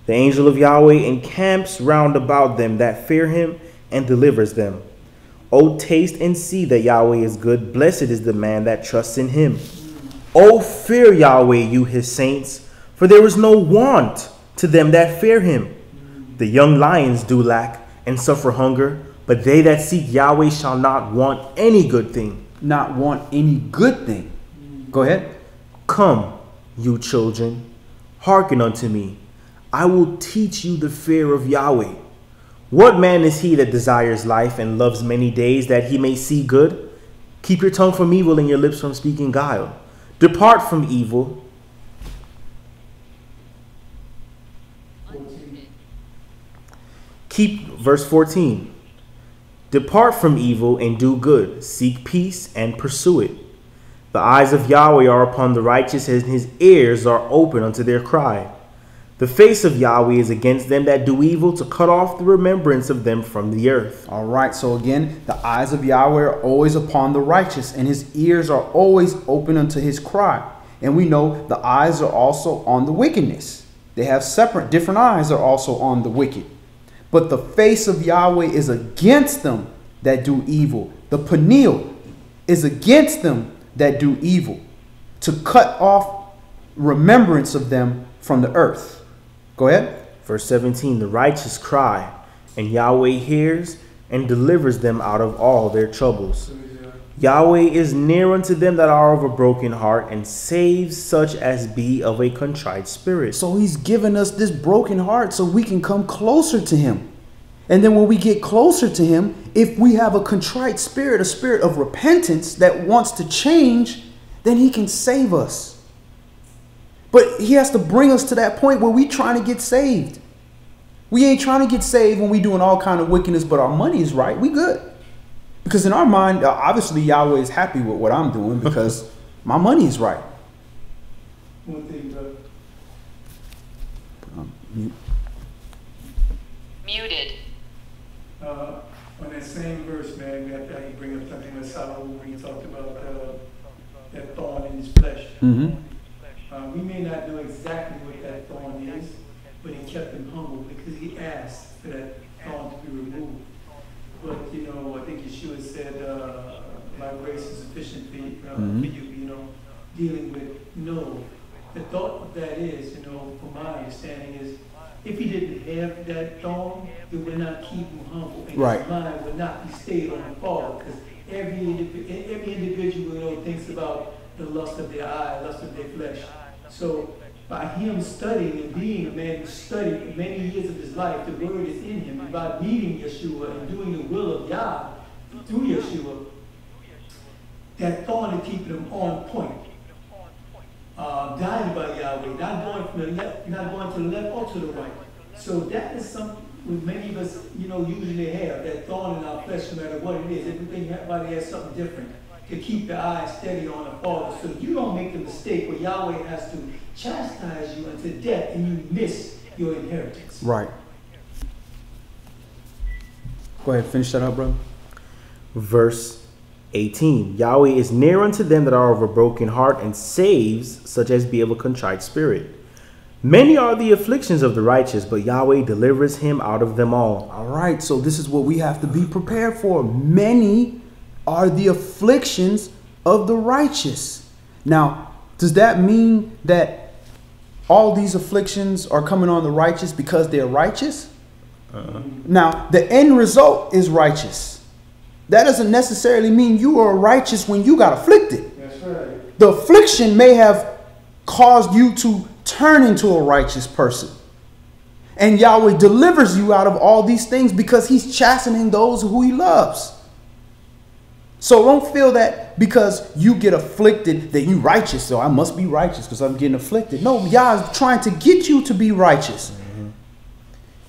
The angel of Yahweh encamps round about them that fear him and delivers them. O taste and see that Yahweh is good. Blessed is the man that trusts in him. O fear Yahweh, you his saints, for there is no want to them that fear him. The young lions do lack and suffer hunger, but they that seek Yahweh shall not want any good thing. Not want any good thing. Go ahead. Come, you children, hearken unto me. I will teach you the fear of Yahweh. What man is he that desires life and loves many days, that he may see good? Keep your tongue from evil and your lips from speaking guile. Depart from evil. Verse 14. Depart from evil and do good. Seek peace and pursue it. The eyes of Yahweh are upon the righteous, and his ears are open unto their cry. The face of Yahweh is against them that do evil, to cut off the remembrance of them from the earth. All right. So again, the eyes of Yahweh are always upon the righteous, and his ears are always open unto his cry. And we know the eyes are also on the wickedness. They have separate, different eyes are also on the wicked. But the face of Yahweh is against them that do evil. The Peniel is against them that do evil, to cut off remembrance of them from the earth. Go ahead. Verse 17, the righteous cry, and Yahweh hears and delivers them out of all their troubles. Yahweh is near unto them that are of a broken heart, and saves such as be of a contrite spirit. So he's given us this broken heart so we can come closer to him. And then when we get closer to him, if we have a contrite spirit, a spirit of repentance that wants to change, then he can save us. But he has to bring us to that point where we trying to get saved. We ain't trying to get saved when we doing all kind of wickedness, but our money is right. We good. Because in our mind, obviously Yahweh is happy with what I'm doing because my money is right. One thing, brother. Muted. On that same verse, man, after you bring up something with Solomon when you talked about that thorn in his flesh. Mm-hmm. We may not know exactly what that thorn is, but he kept him humble because he asked for that thorn to be removed. But, I think Yeshua said, my grace is sufficient for you, dealing with no. The thought of that is, from my understanding is, if he didn't have that thorn, it would not keep him humble. And right. his mind would not be stayed on the Father. Because every individual, thinks about the lust of their eye, lust of their flesh. So by him studying and being a man who studied many years of his life, the word is in him. And by meeting Yeshua and doing the will of Yah through Yeshua, that thorn is keeping him on point. Guided by Yahweh, not going from the left, not going to the left or to the right. So that is something many of us, usually have, that thorn in our flesh, no matter what it is. Everybody has something different to keep the eyes steady on the Father. So you don't make the mistake where Yahweh has to chastise you unto death and you miss your inheritance. Right. Go ahead, finish that up, brother. Verse 18. Yahweh is near unto them that are of a broken heart and saves such as be of a contrite spirit. Many are the afflictions of the righteous, but Yahweh delivers him out of them all. All right, so this is what we have to be prepared for. Many are the afflictions of the righteous. Now, does that mean that all these afflictions are coming on the righteous because they're righteous? Now, the end result is righteous. That doesn't necessarily mean you are righteous when you got afflicted. That's right. The affliction may have caused you to turn into a righteous person. And Yahweh delivers you out of all these things because he's chastening those who he loves. So don't feel that because you get afflicted that you righteous. So I must be righteous because I'm getting afflicted. No, Yah is trying to get you to be righteous.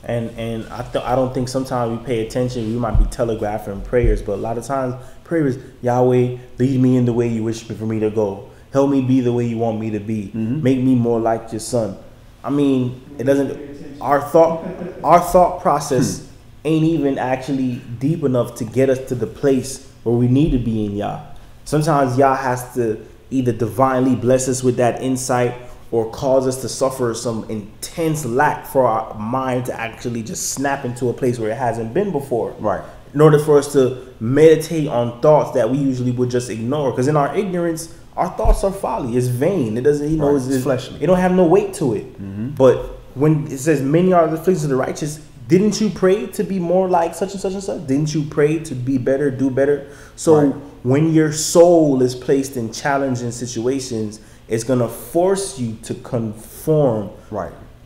And I don't think sometimes we pay attention. We might be telegraphing prayers, but a lot of times prayers, Yahweh, lead me in the way you wish for me to go. Help me be the way you want me to be. Make me more like your son. I mean, it doesn't. Our thought process ain't even actually deep enough to get us to the place where we need to be in Yah. Sometimes Yah has to either divinely bless us with that insight or cause us to suffer some intense lack for our mind to actually just snap into a place where it hasn't been before. Right. In order for us to meditate on thoughts that we usually would just ignore. Because in our ignorance, our thoughts are folly. It's vain. It doesn't, it's fleshly. It don't have no weight to it. But when it says many are the afflictions of the righteous, didn't you pray to be more like such and such and such? Didn't you pray to be better, do better? So when your soul is placed in challenging situations, it's going to force you to conform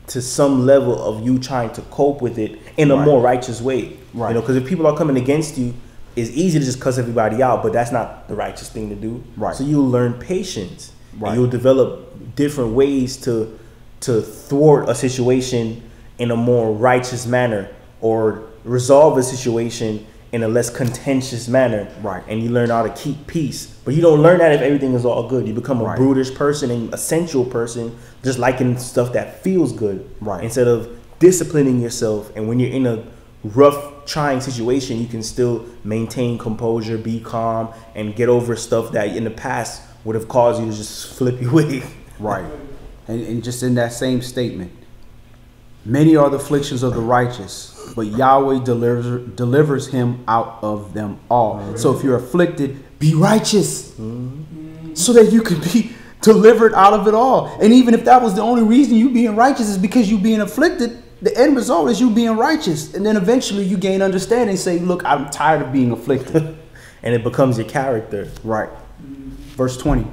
to some level of you trying to cope with it in a more righteous way. Right. Because if people are coming against you, it's easy to just cuss everybody out, but that's not the righteous thing to do. Right. So you'll learn patience. Right. And you'll develop different ways to thwart a situation in a more righteous manner or resolve a situation in a less contentious manner. Right. And you learn how to keep peace. But you don't learn that if everything is all good. You become a brutish person and a sensual person, just liking stuff that feels good. Right. Instead of disciplining yourself. And when you're in a rough, trying situation, you can still maintain composure, be calm, and get over stuff that in the past would have caused you to just flip your way. Right. And just in that same statement, many are the afflictions of the righteous, but Yahweh delivers him out of them all. So if you're afflicted, be righteous so that you can be delivered out of it all. And even if that was the only reason you being righteous is because you being afflicted, the end result is you being righteous. And then eventually you gain understanding and say, look, I'm tired of being afflicted. And it becomes your character. Right. Verse 20.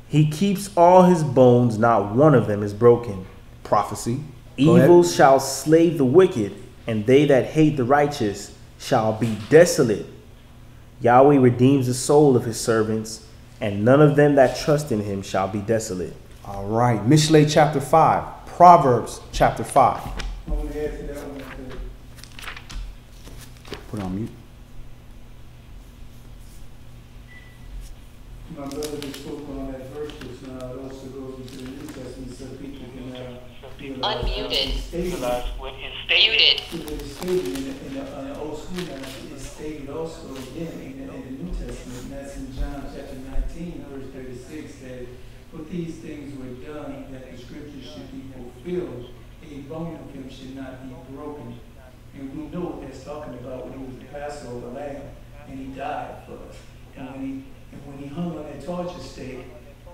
He keeps all his bones, not one of them is broken. Prophecy. Evil shall slay the wicked, and they that hate the righteous shall be desolate. Yahweh redeems the soul of his servants, and none of them that trust in him shall be desolate. All right. Mishlei chapter 5. Proverbs chapter 5. I want to add to that one. Put on mute. My brother just spoke on that verse just now. It also goes into the New Testament so people can unmuted. Muted. It's stated in the old school now. It's stated also again in the New Testament. And that's in John chapter chapter 19, verse 36 says, "But these things were done that the scriptures should be fulfilled. A bone of him should not be broken." And we know what that's talking about when he was the Passover lamb and he died for us. And when he hung on that torture stake,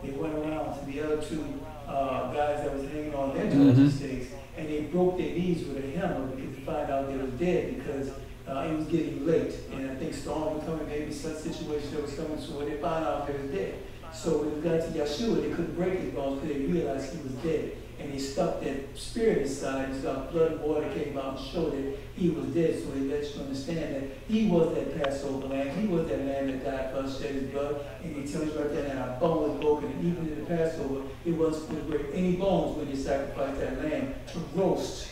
they went around to the other two guys that was hanging on their torture stakes, and they broke their knees with a hammer because they found out they was dead because it was getting late. And I think storm was coming, maybe some situation that was coming, so when they found out they was dead. So when they got to Yeshua, they couldn't break his bones because they realized he was dead. And they stuck that spirit inside, and got blood and water came out and showed that he was dead. So they let you understand that he was that Passover lamb. He was that lamb that died for us, shed his blood. And he tells you right there that our bone was broken. And even in the Passover, it wasn't going to break any bones when you sacrificed that lamb to roast,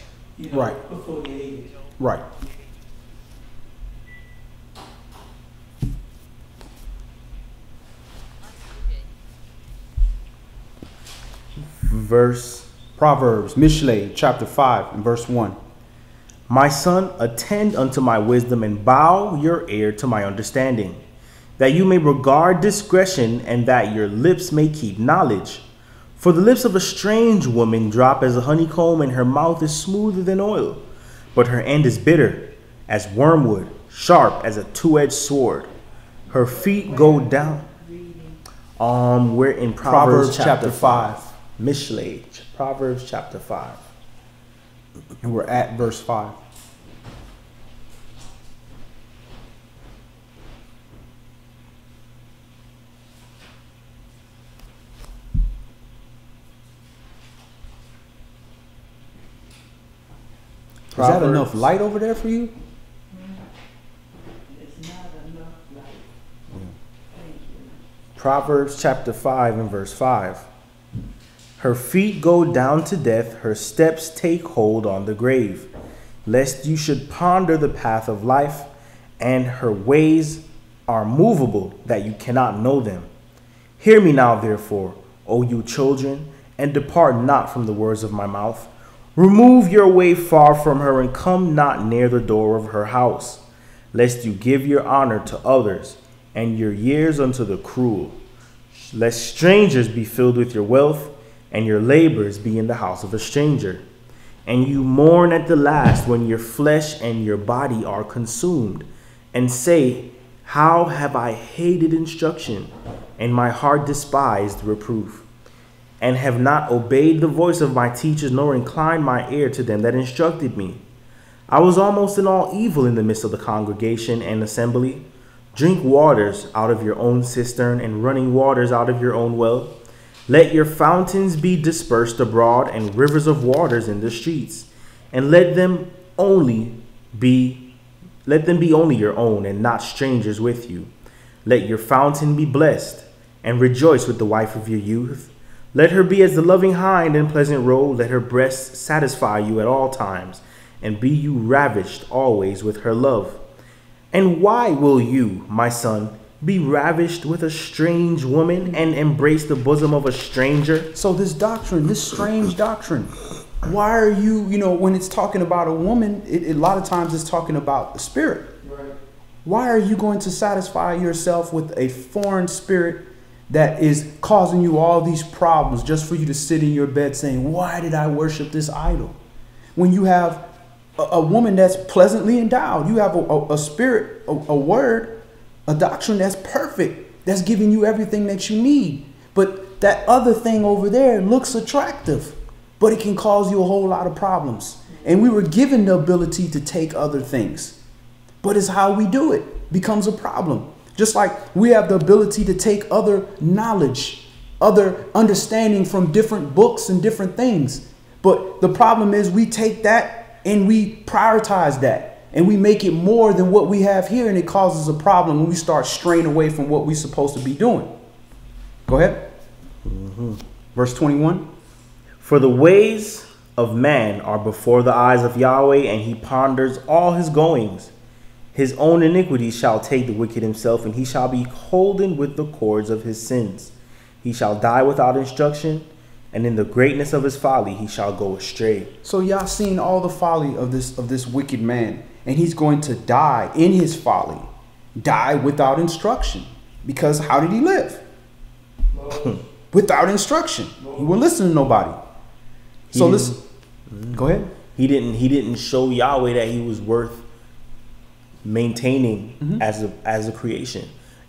Right. before they ate it. Right. Proverbs, Mishlei, chapter 5, and verse 1. My son, attend unto my wisdom and bow your ear to my understanding, that you may regard discretion and that your lips may keep knowledge. For the lips of a strange woman drop as a honeycomb, and her mouth is smoother than oil, but her end is bitter as wormwood, sharp as a two-edged sword. Her feet go down. We're in Proverbs chapter 5. Mishlei, Proverbs chapter 5. And we're at verse 5. Is that enough light over there for you? It's not enough light. Thank you. Proverbs chapter 5 and verse 5. Her feet go down to death, her steps take hold on the grave, lest you should ponder the path of life, and her ways are movable, that you cannot know them. Hear me now, therefore, O you children, and depart not from the words of my mouth. Remove your way far from her, and come not near the door of her house, lest you give your honor to others, and your years unto the cruel. Lest strangers be filled with your wealth, and your labors be in the house of a stranger. And you mourn at the last, when your flesh and your body are consumed, and say, how have I hated instruction, and my heart despised reproof, and have not obeyed the voice of my teachers, nor inclined my ear to them that instructed me. I was almost in all evil in the midst of the congregation and assembly. Drink waters out of your own cistern, and running waters out of your own well. Let your fountains be dispersed abroad, and rivers of waters in the streets, and let them be only your own, and not strangers with you. Let your fountain be blessed, and rejoice with the wife of your youth. Let her be as the loving hind and pleasant roe. Let her breasts satisfy you at all times, and be you ravished always with her love. And why will you, my son, be ravished with a strange woman, and embrace the bosom of a stranger? So this doctrine, this strange doctrine, why are you, when it's talking about a woman, a lot of times it's talking about the spirit. Right. Why are you going to satisfy yourself with a foreign spirit that is causing you all these problems just for you to sit in your bed saying, why did I worship this idol? When you have a woman that's pleasantly endowed, you have a spirit, a word, a doctrine that's perfect, that's giving you everything that you need. But that other thing over there looks attractive, but it can cause you a whole lot of problems. And we were given the ability to take other things, but it's how we do it becomes a problem. Just like we have the ability to take other knowledge, other understanding from different books and different things. But the problem is we take that and we prioritize that. And we make it more than what we have here, and it causes a problem when we start straying away from what we're supposed to be doing. Go ahead. Verse 21. For the ways of man are before the eyes of Yahweh, and he ponders all his goings. His own iniquity shall take the wicked himself, and he shall be holden with the cords of his sins. He shall die without instruction, and in the greatness of his folly he shall go astray. So y'all seen all the folly of this wicked man. And he's going to die in his folly, die without instruction. Because how did he live? Without instruction. He wouldn't listen to nobody. So listen. Go ahead. He didn't show Yahweh that he was worth maintaining as a creation,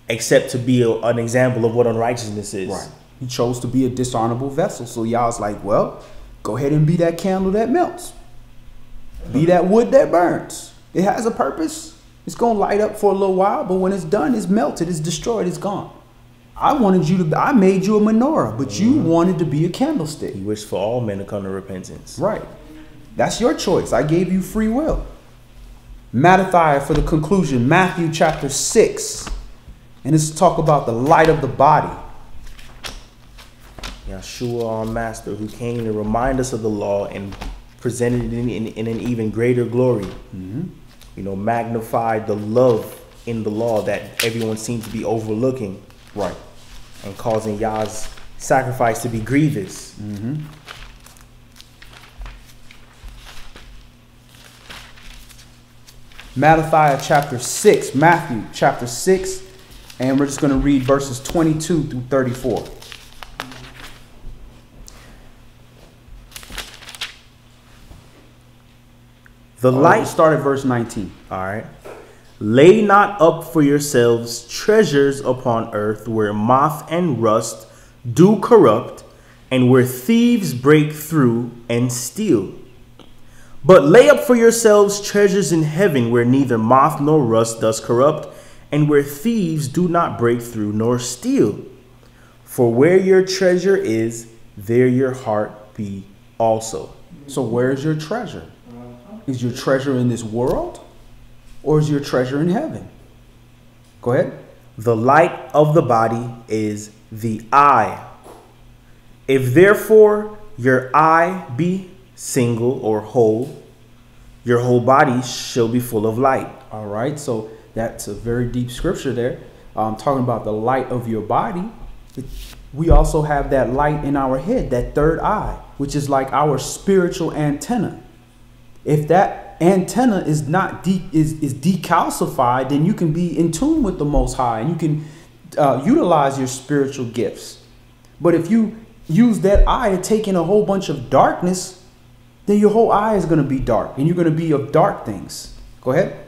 except to be an example of what unrighteousness is. Right. He chose to be a dishonorable vessel. So Yah's like, well, go ahead and be that candle that melts. Be that wood that burns. It has a purpose. It's going to light up for a little while, but when it's done, it's melted, it's destroyed, it's gone. I made you a menorah, but you wanted to be a candlestick. He wished for all men to come to repentance. Right. That's your choice. I gave you free will. Mattathiah for the conclusion, Matthew chapter 6. And it's to talk about the light of the body. Yeshua, our master, who came to remind us of the law and presented it in an even greater glory. Magnified the love in the law that everyone seems to be overlooking. Right. And causing Yah's sacrifice to be grievous. Mattathiah chapter 6. Matthew chapter 6. And we're just going to read verses 22 through 34. The light. Start at verse 19. All right. Lay not up for yourselves treasures upon earth, where moth and rust do corrupt, and where thieves break through and steal. But lay up for yourselves treasures in heaven, where neither moth nor rust does corrupt, and where thieves do not break through nor steal. For where your treasure is, there your heart be also. So where's your treasure? Is your treasure in this world? Or is your treasure in heaven? Go ahead. The light of the body is the eye. If therefore your eye be single or whole, your whole body shall be full of light. All right. So that's a very deep scripture there. Talking about the light of your body. We also have that light in our head, that third eye, which is like our spiritual antenna. If that antenna is not is decalcified, then you can be in tune with the Most High and you can utilize your spiritual gifts. But if you use that eye to take in a whole bunch of darkness, then your whole eye is going to be dark and you're going to be of dark things. Go ahead.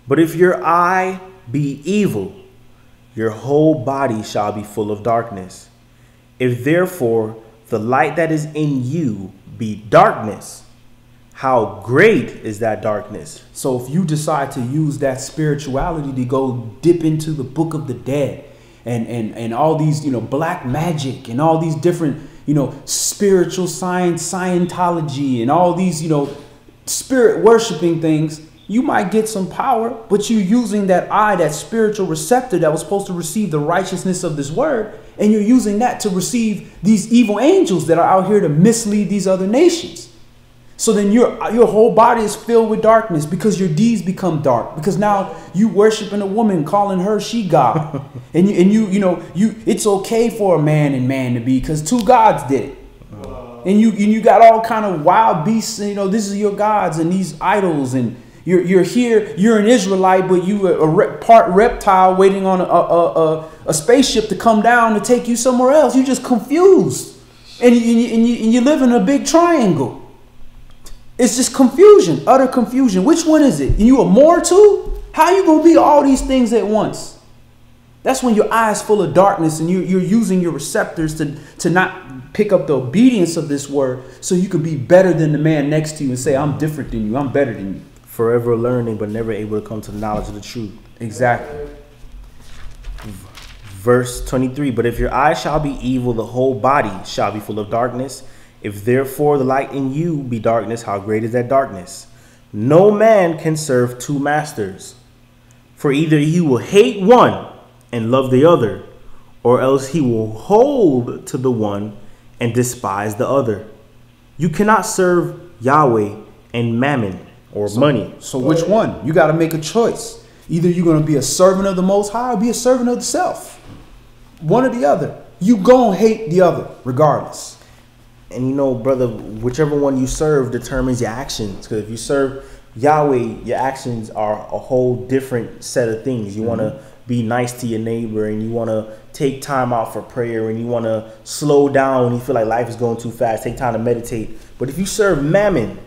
But if your eye be evil, your whole body shall be full of darkness. If therefore the light that is in you be darkness, how great is that darkness? So if you decide to use that spirituality to go dip into the book of the dead and all these, black magic and all these different, spiritual science, Scientology and all these, spirit worshiping things, you might get some power, but you're using that eye, that spiritual receptor that was supposed to receive the righteousness of this word. And you're using that to receive these evil angels that are out here to mislead these other nations. So then your whole body is filled with darkness because your deeds become dark. Because now you worshiping a woman, calling her she God, and it's okay for a man and man to be because two gods did it, and you got all kind of wild beasts. This is your gods and these idols, and you're here. You're an Israelite, but you part reptile waiting on a spaceship to come down to take you somewhere else. You're just confused, and you live in a big triangle. It's just confusion, utter confusion. Which one is it? You a more too? How you gonna be all these things at once? That's when your eyes full of darkness and you're using your receptors to not pick up the obedience of this word so you can be better than the man next to you and say, I'm different than you, I'm better than you. Forever learning but never able to come to the knowledge of the truth. Exactly. Verse 23, but if your eye shall be evil, the whole body shall be full of darkness. If therefore the light in you be darkness, how great is that darkness? No man can serve two masters, for either he will hate one and love the other, or else he will hold to the one and despise the other. You cannot serve Yahweh and mammon or money. So which one? You got to make a choice. Either you're going to be a servant of the Most High or be a servant of the self. One or the other. You going to hate the other regardless. And brother, whichever one you serve determines your actions. Because if you serve Yahweh, your actions are a whole different set of things. You want to be nice to your neighbor, and you want to take time out for prayer, and you want to slow down when you feel like life is going too fast, take time to meditate. But if you serve mammon,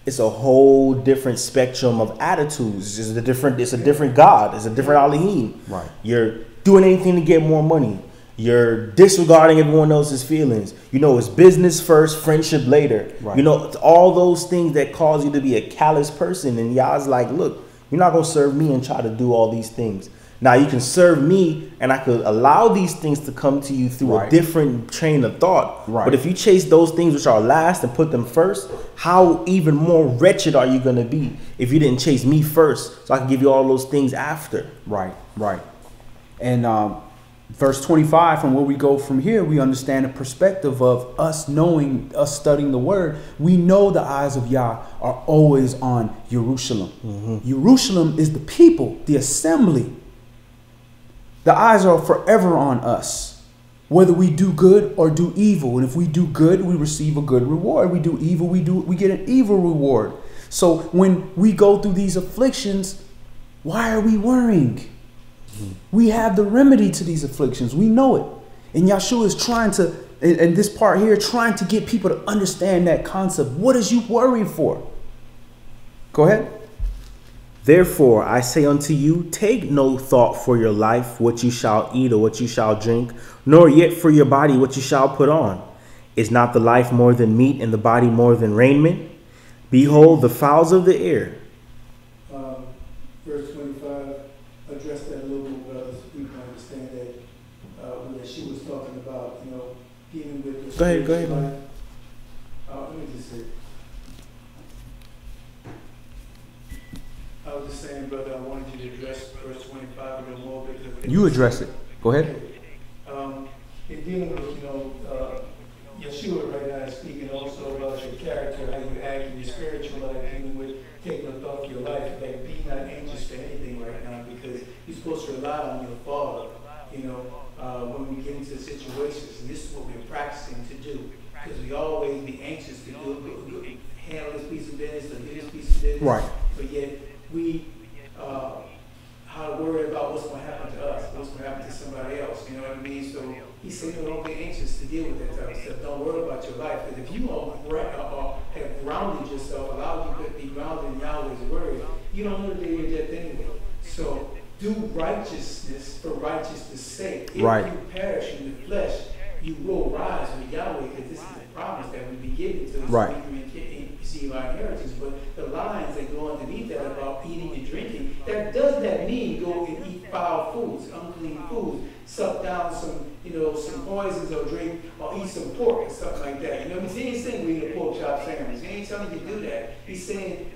it's a whole different spectrum of attitudes. It's a different God. It's a different Elohim. Right. You're doing anything to get more money. You're disregarding everyone else's feelings. You know, it's business first, friendship later. Right. You know, it's all those things that cause you to be a callous person. And Yah's like, look, you're not going to serve me and try to do all these things. Now, you can serve me, and I could allow these things to come to you through a different train of thought. Right. But if you chase those things which are last and put them first, how even more wretched are you going to be if you didn't chase me first so I can give you all those things after? Right, right. And verse 25, from where we go from here, we understand the perspective of us knowing, us studying the word. We know the eyes of Yah are always on Jerusalem. Mm-hmm. Jerusalem is the people, the assembly. The eyes are forever on us, whether we do good or do evil. And if we do good, we receive a good reward. We do evil, we get an evil reward. So when we go through these afflictions, why are we worrying? We have the remedy to these afflictions. We know it. And Yahshua is trying to, in this part here, trying to get people to understand that concept. What is you worrying for? Go ahead. Therefore, I say unto you, take no thought for your life, what you shall eat or what you shall drink, nor yet for your body, what you shall put on. Is not the life more than meat, and the body more than raiment? Behold, the fowls of the air. Verse 25, address that a little bit, brothers. We can understand that when she was talking about, dealing with the Go ahead, life. man. Let me just say. I was just saying, brother, I wanted you to address verse 25 a little more because You address it. Go ahead. In dealing with, Yeshua right now is speaking also about your character, how you act in your spiritual life, dealing with taking a thought for your life, like be not anxious for anything right now because you're supposed to rely on your Father, when we get into situations. And this is what we're practicing to do because we always be anxious to handle this piece of business or do this piece of business. Right. But yet we how to worry about what's going to happen to us, what's going to happen to somebody else, you know what I mean? So he said, don't be anxious to deal with that type of stuff. Don't worry about your life. Because if you have grounded yourself, allowed you to be grounded in Yahweh's word, you don't know the day of your death anyway. So do righteousness for righteousness' sake. If you perish in the flesh, you will rise with Yahweh because this is the promise that we be given to us. Right. Receive our inheritance, but the lines that go underneath that about eating and drinking, does that mean go and eat foul foods, unclean foods, suck down some poisons or drink or eat some pork or something like that? You know what I mean? He ain't saying we eat a pork chop sandwich. He ain't telling you to do that. He's saying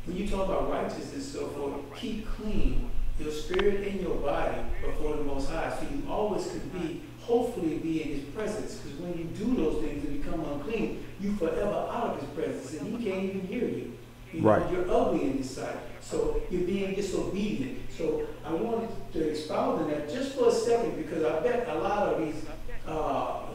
when you talk about righteousness and so forth, keep clean your spirit and your body before the Most High, so you always could hopefully be in His presence. Because when you do those things and become unclean, you forever out of His presence, and He can't even hear you. You're ugly in His sight, so you're being disobedient. So I wanted to expound on that just for a second, because I bet a lot of these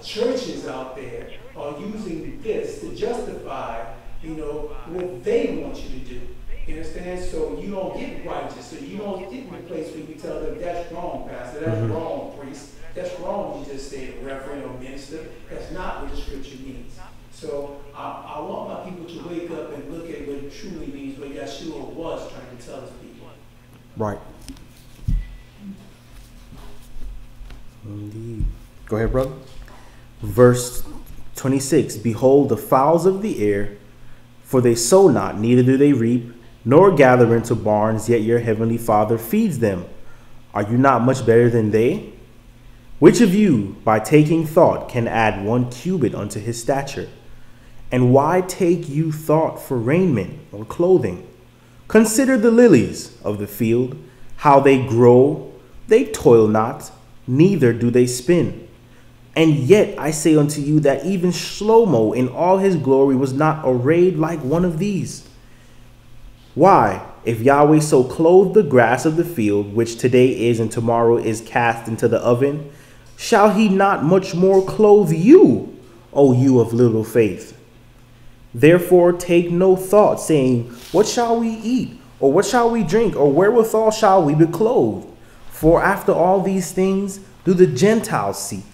churches out there are using this to justify, what they want you to do. You understand? So you don't get righteous. So you don't get in a place where you tell them, that's wrong, pastor, that's wrong, priest. That's wrong, you just said, reverend or minister. That's not what the scripture means. So I want my people to wake up and look at what it truly means, what Yeshua was trying to tell his people. Right. Indeed. Go ahead, brother. Verse 26, behold the fowls of the air, for they sow not, neither do they reap, nor gather into barns, yet your heavenly Father feeds them. Are you not much better than they? Which of you, by taking thought, can add 1 cubit unto his stature? And why take you thought for raiment or clothing? Consider the lilies of the field, how they grow, they toil not, neither do they spin. And yet I say unto you that even Shlomo in all his glory was not arrayed like one of these. Why, if Yahweh so clothed the grass of the field, which today is and tomorrow is cast into the oven, shall he not much more clothe you, O you of little faith? Therefore take no thought, saying, what shall we eat? Or what shall we drink? Or wherewithal shall we be clothed? For after all these things do the Gentiles seek.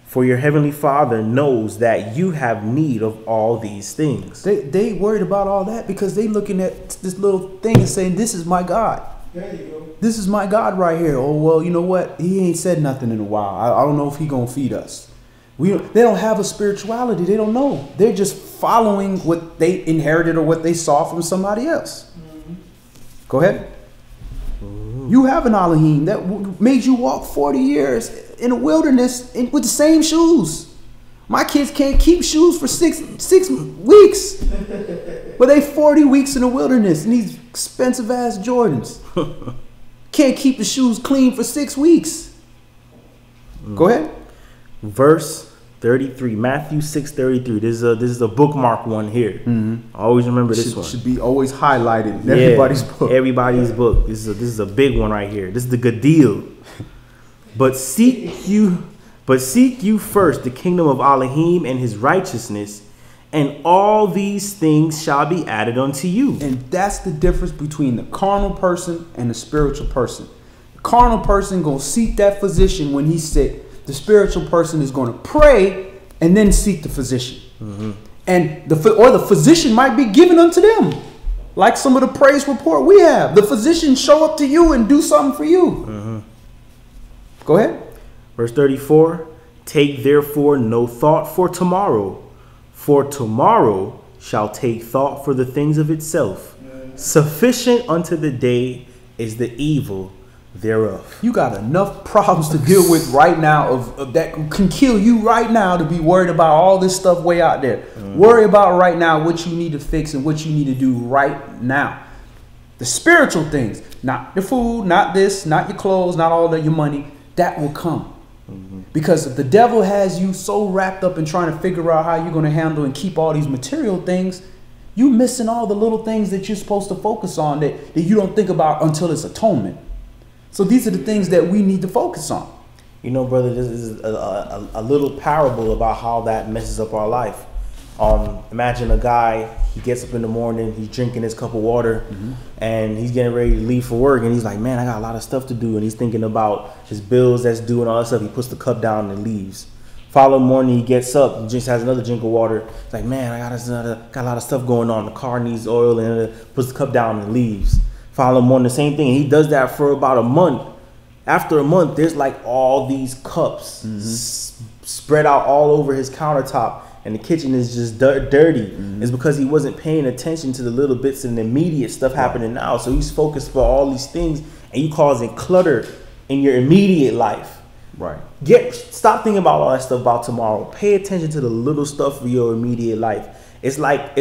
For your heavenly Father knows that you have need of all these things. They worried about all that because they looking at this little thing and saying, this is my God. There you go. This is my God right here. Oh, well, you know what? He ain't said nothing in a while. I don't know if he going to feed us. They don't have a spirituality. They don't know. They're just following what they inherited or what they saw from somebody else. Mm-hmm. Go ahead. Mm-hmm. You have an Elohim that made you walk 40 years in the wilderness with the same shoes. My kids can't keep shoes for six weeks. But they 40 weeks in the wilderness in these expensive ass Jordans. Can't keep the shoes clean for 6 weeks. Go ahead. Verse 33, Matthew 6:33. This is a bookmark one here. Mm-hmm. Always remember this one. Should be always highlighted in everybody's book. Everybody's book. This is a big one right here. This is the good deal. But seek you first the kingdom of Elohim and his righteousness, and all these things shall be added unto you. And that's the difference between the carnal person and the spiritual person. The carnal person gonna seek that physician when he's sick. The spiritual person is going to pray and then seek the physician. Mm-hmm. And the physician might be given unto them. Like some of the praise report we have. The physician show up to you and do something for you. Mm-hmm. Go ahead. Verse 34. Take therefore no thought for tomorrow shall take thought for the things of itself. Yeah. Sufficient unto the day is the evil thereof. You got enough problems to deal with right now of that can kill you right now to be worried about all this stuff way out there. Mm-hmm. Worry about right now what you need to fix and what you need to do right now. The spiritual things, not the food, not this, not your clothes, not all of your money, that will come. Mm-hmm. Because if the devil has you so wrapped up in trying to figure out how you're going to handle and keep all these material things, you missing all the little things that you're supposed to focus on that you don't think about until it's atonement. So these are the things that we need to focus on. You know, brother, this is a little parable about how that messes up our life. Imagine a guy, he gets up in the morning, he's drinking his cup of water, mm-hmm. and he's getting ready to leave for work, and he's like, man, I got a lot of stuff to do, and he's thinking about his bills that's due and all that stuff. He puts the cup down and leaves. Following morning, he gets up and just has another drink of water. He's like, man, I got a lot of stuff going on. The car needs oil, and puts the cup down and leaves. Following morning, the same thing. He does that for about a month. After a month, there's like all these cups mm-hmm. Spread out all over his countertop, and the kitchen is just dirty. Mm-hmm. It's because he wasn't paying attention to the little bits and immediate stuff happening now. So he's focused for all these things, and you causing clutter in your immediate life. Right. Stop thinking about all that stuff about tomorrow. Pay attention to the little stuff for your immediate life. It's like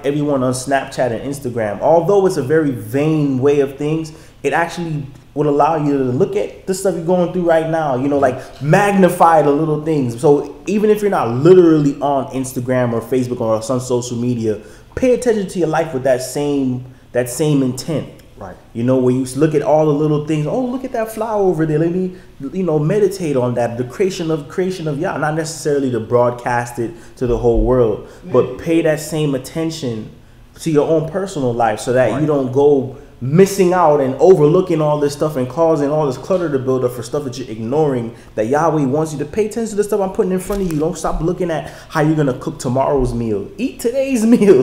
everyone on Snapchat and Instagram. Although it's a very vain way of things, it actually would allow you to look at the stuff you're going through right now. You know, like magnify the little things. So even if you're not literally on Instagram or Facebook or some social media, pay attention to your life with that same intent. Right. You know, where you look at all the little things. Oh, look at that flower over there. Let me, meditate on that. The creation of Yah. Not necessarily to broadcast it to the whole world, but pay that same attention to your own personal life so that you don't go missing out and overlooking all this stuff and causing all this clutter to build up for stuff that you're ignoring, that Yahweh wants you to pay attention to the stuff I'm putting in front of you. Don't stop looking at how you're going to cook tomorrow's meal. Eat today's meal.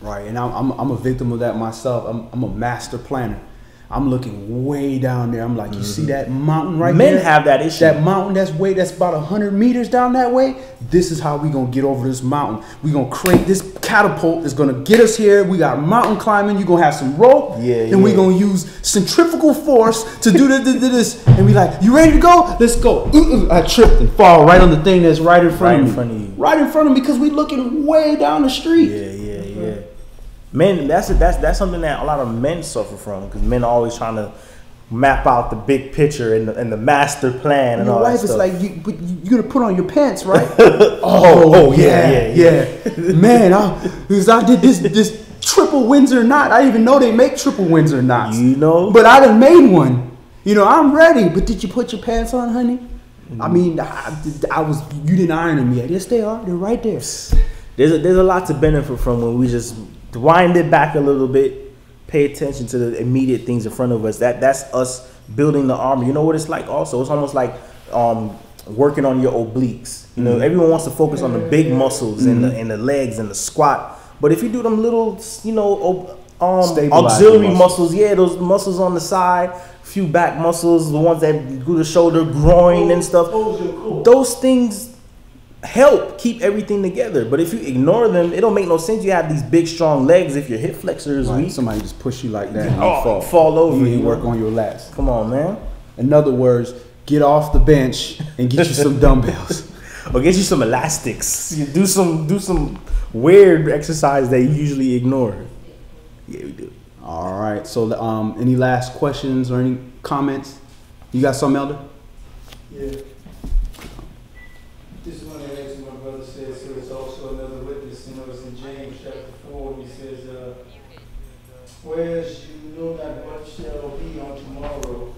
Right. And I'm a victim of that myself. I'm a master planner. I'm looking way down there. I'm like, you see that mountain right there? Men have that issue. That mountain that's about 100 meters down that way. This is how we going to get over this mountain. We going to create this catapult that's going to get us here. We got mountain climbing. You're going to have some rope. And we're going to use centrifugal force to do this. And we like, you ready to go? Let's go. I tripped and fall right on the thing that's right in front of me. Right in front of me because we looking way down the street. Yeah. Men, that's something that a lot of men suffer from, because men are always trying to map out the big picture and the master plan and all that stuff. Your wife is like, you're gonna put on your pants, right? Yeah. Man, I did this triple Windsor knot. I didn't even know they make triple Windsor knots. But I done made one. I'm ready. But did you put your pants on, honey? I mean, you didn't iron them yet. Yes, they are. They're right there. There's a lot to benefit from when we just wind it back a little bit, pay attention to the immediate things in front of us. That's us building the armor. You know what it's like also? It's almost like working on your obliques. You know, everyone wants to focus on the big muscles and the legs and the squat. But if you do them little, you know, auxiliary muscles, yeah, those muscles on the side, few back muscles, the ones that do the shoulder, groin and stuff, those things help keep everything together. But if you ignore them, it don't make no sense. You have these big strong legs if your hip flexor is weak. Somebody just push you like that and you fall over. You work on your lats. Come on, man. In other words, get off the bench and get you some dumbbells. Or get you some elastics. You do some weird exercise that you usually ignore. Yeah, we do. All right. So any last questions or any comments? You got something, Elder? Yeah. Just want to ask my brother says there was also another witness, you know, it's in James chapter 4, he says, whereas you know not what shall be on tomorrow,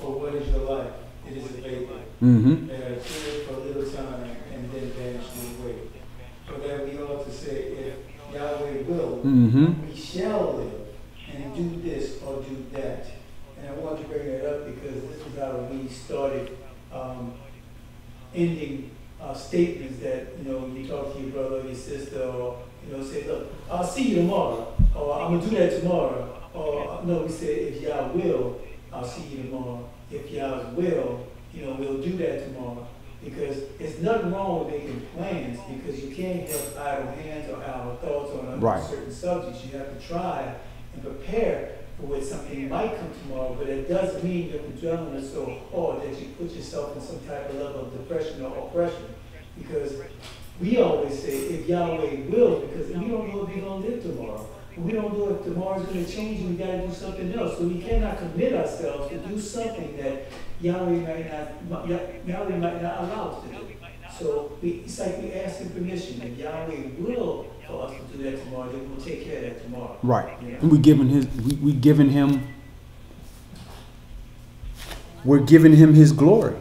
or what is your life? It is a vapor. Mm-hmm. For a little time and then vanish away. So that we ought to say, if Yahweh will, we shall live and do this or do that. And I want to bring that up because this is how we started ending statements that, you know, you talk to your brother or your sister, or, you know, say, look, I'll see you tomorrow, or I'm going to do that tomorrow. Or, no, we say, if Yah will, I'll see you tomorrow. If Yah will, you know, we'll do that tomorrow. Because it's nothing wrong with making plans, because you can't have idle hands or idle thoughts on certain subjects. You have to try and prepare for when something might come tomorrow, but it doesn't mean you have to dwell on it so hard that you put yourself in some type of level of depression or oppression. Because we always say, if Yahweh will, because we don't know if we're going to live tomorrow. We don't know if tomorrow's going to change and we got to do something else. So we cannot commit ourselves to do something that Yahweh might not allow us to do. So it's like we ask him permission. If Yahweh will for us to do that tomorrow, then we'll take care of that tomorrow. Right. You know? And we're giving him his glory.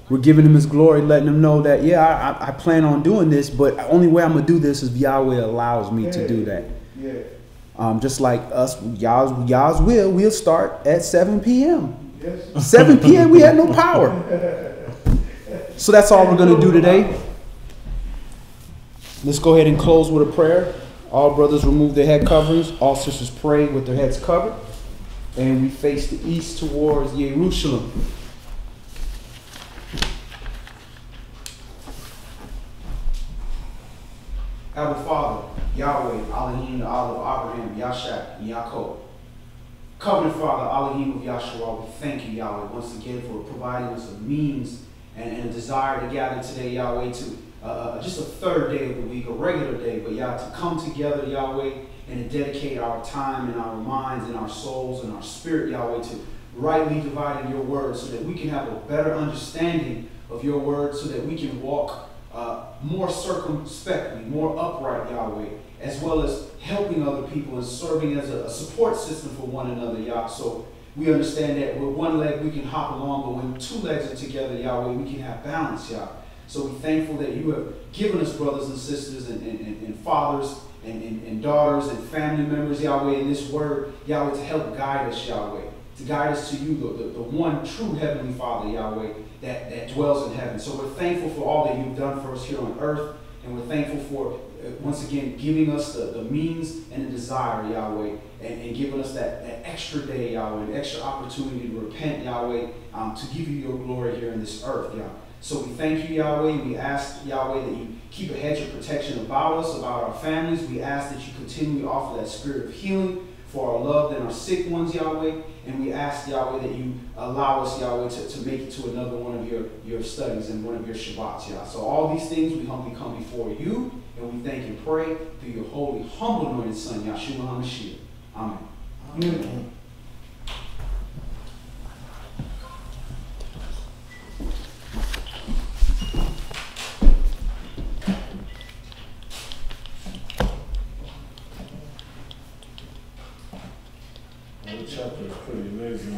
We're giving him his glory, letting him know that, yeah, I plan on doing this, but the only way I'm going to do this is Yahweh allows me to do that. Yeah. Just like us, Yah's will, we'll start at 7 p.m. Yes. 7 p.m. we had no power. So that's all we're going to do today. Let's go ahead and close with a prayer. All brothers remove their head coverings. All sisters pray with their heads covered. And we face the east towards Jerusalem. Our Father, Yahweh, Elohim, the Allah of Abraham, Yashak, and Yaakov. Covenant Father, Elohim of Yahshua, we thank you, Yahweh, once again for providing us a means and a desire to gather today, Yahweh, to just a third day of the week, a regular day, but Yah, to come together, Yahweh, and to dedicate our time and our minds and our souls and our spirit, Yahweh, to rightly divide your word so that we can have a better understanding of your word, so that we can walk more circumspectly, more upright, Yahweh, as well as helping other people and serving as a support system for one another, Yah. So we understand that with one leg we can hop along, but when two legs are together, Yahweh, we can have balance, Yah. So we're thankful that you have given us brothers and sisters and fathers and daughters and family members, Yahweh, in this word, Yahweh, to help guide us, Yahweh, to guide us to you, the one true Heavenly Father, Yahweh, that dwells in heaven. So we're thankful for all that you've done for us here on earth, and we're thankful for, once again, giving us the means and the desire, Yahweh, and giving us that extra day, Yahweh, an extra opportunity to repent, Yahweh, to give you your glory here in this earth, Yahweh. So we thank you, Yahweh, and we ask, Yahweh, that you keep a hedge of protection about us, about our families. We ask that you continue to offer that spirit of healing for our loved and our sick ones, Yahweh. And we ask, Yahweh, that you allow us, Yahweh, to make it to another one of your studies and one of your Shabbats, Yah. So all these things we humbly come before you, and we thank and pray through your holy, humble, anointed Son, Yahshua HaMashiach. Amen. Amen. Chapter is pretty amazing.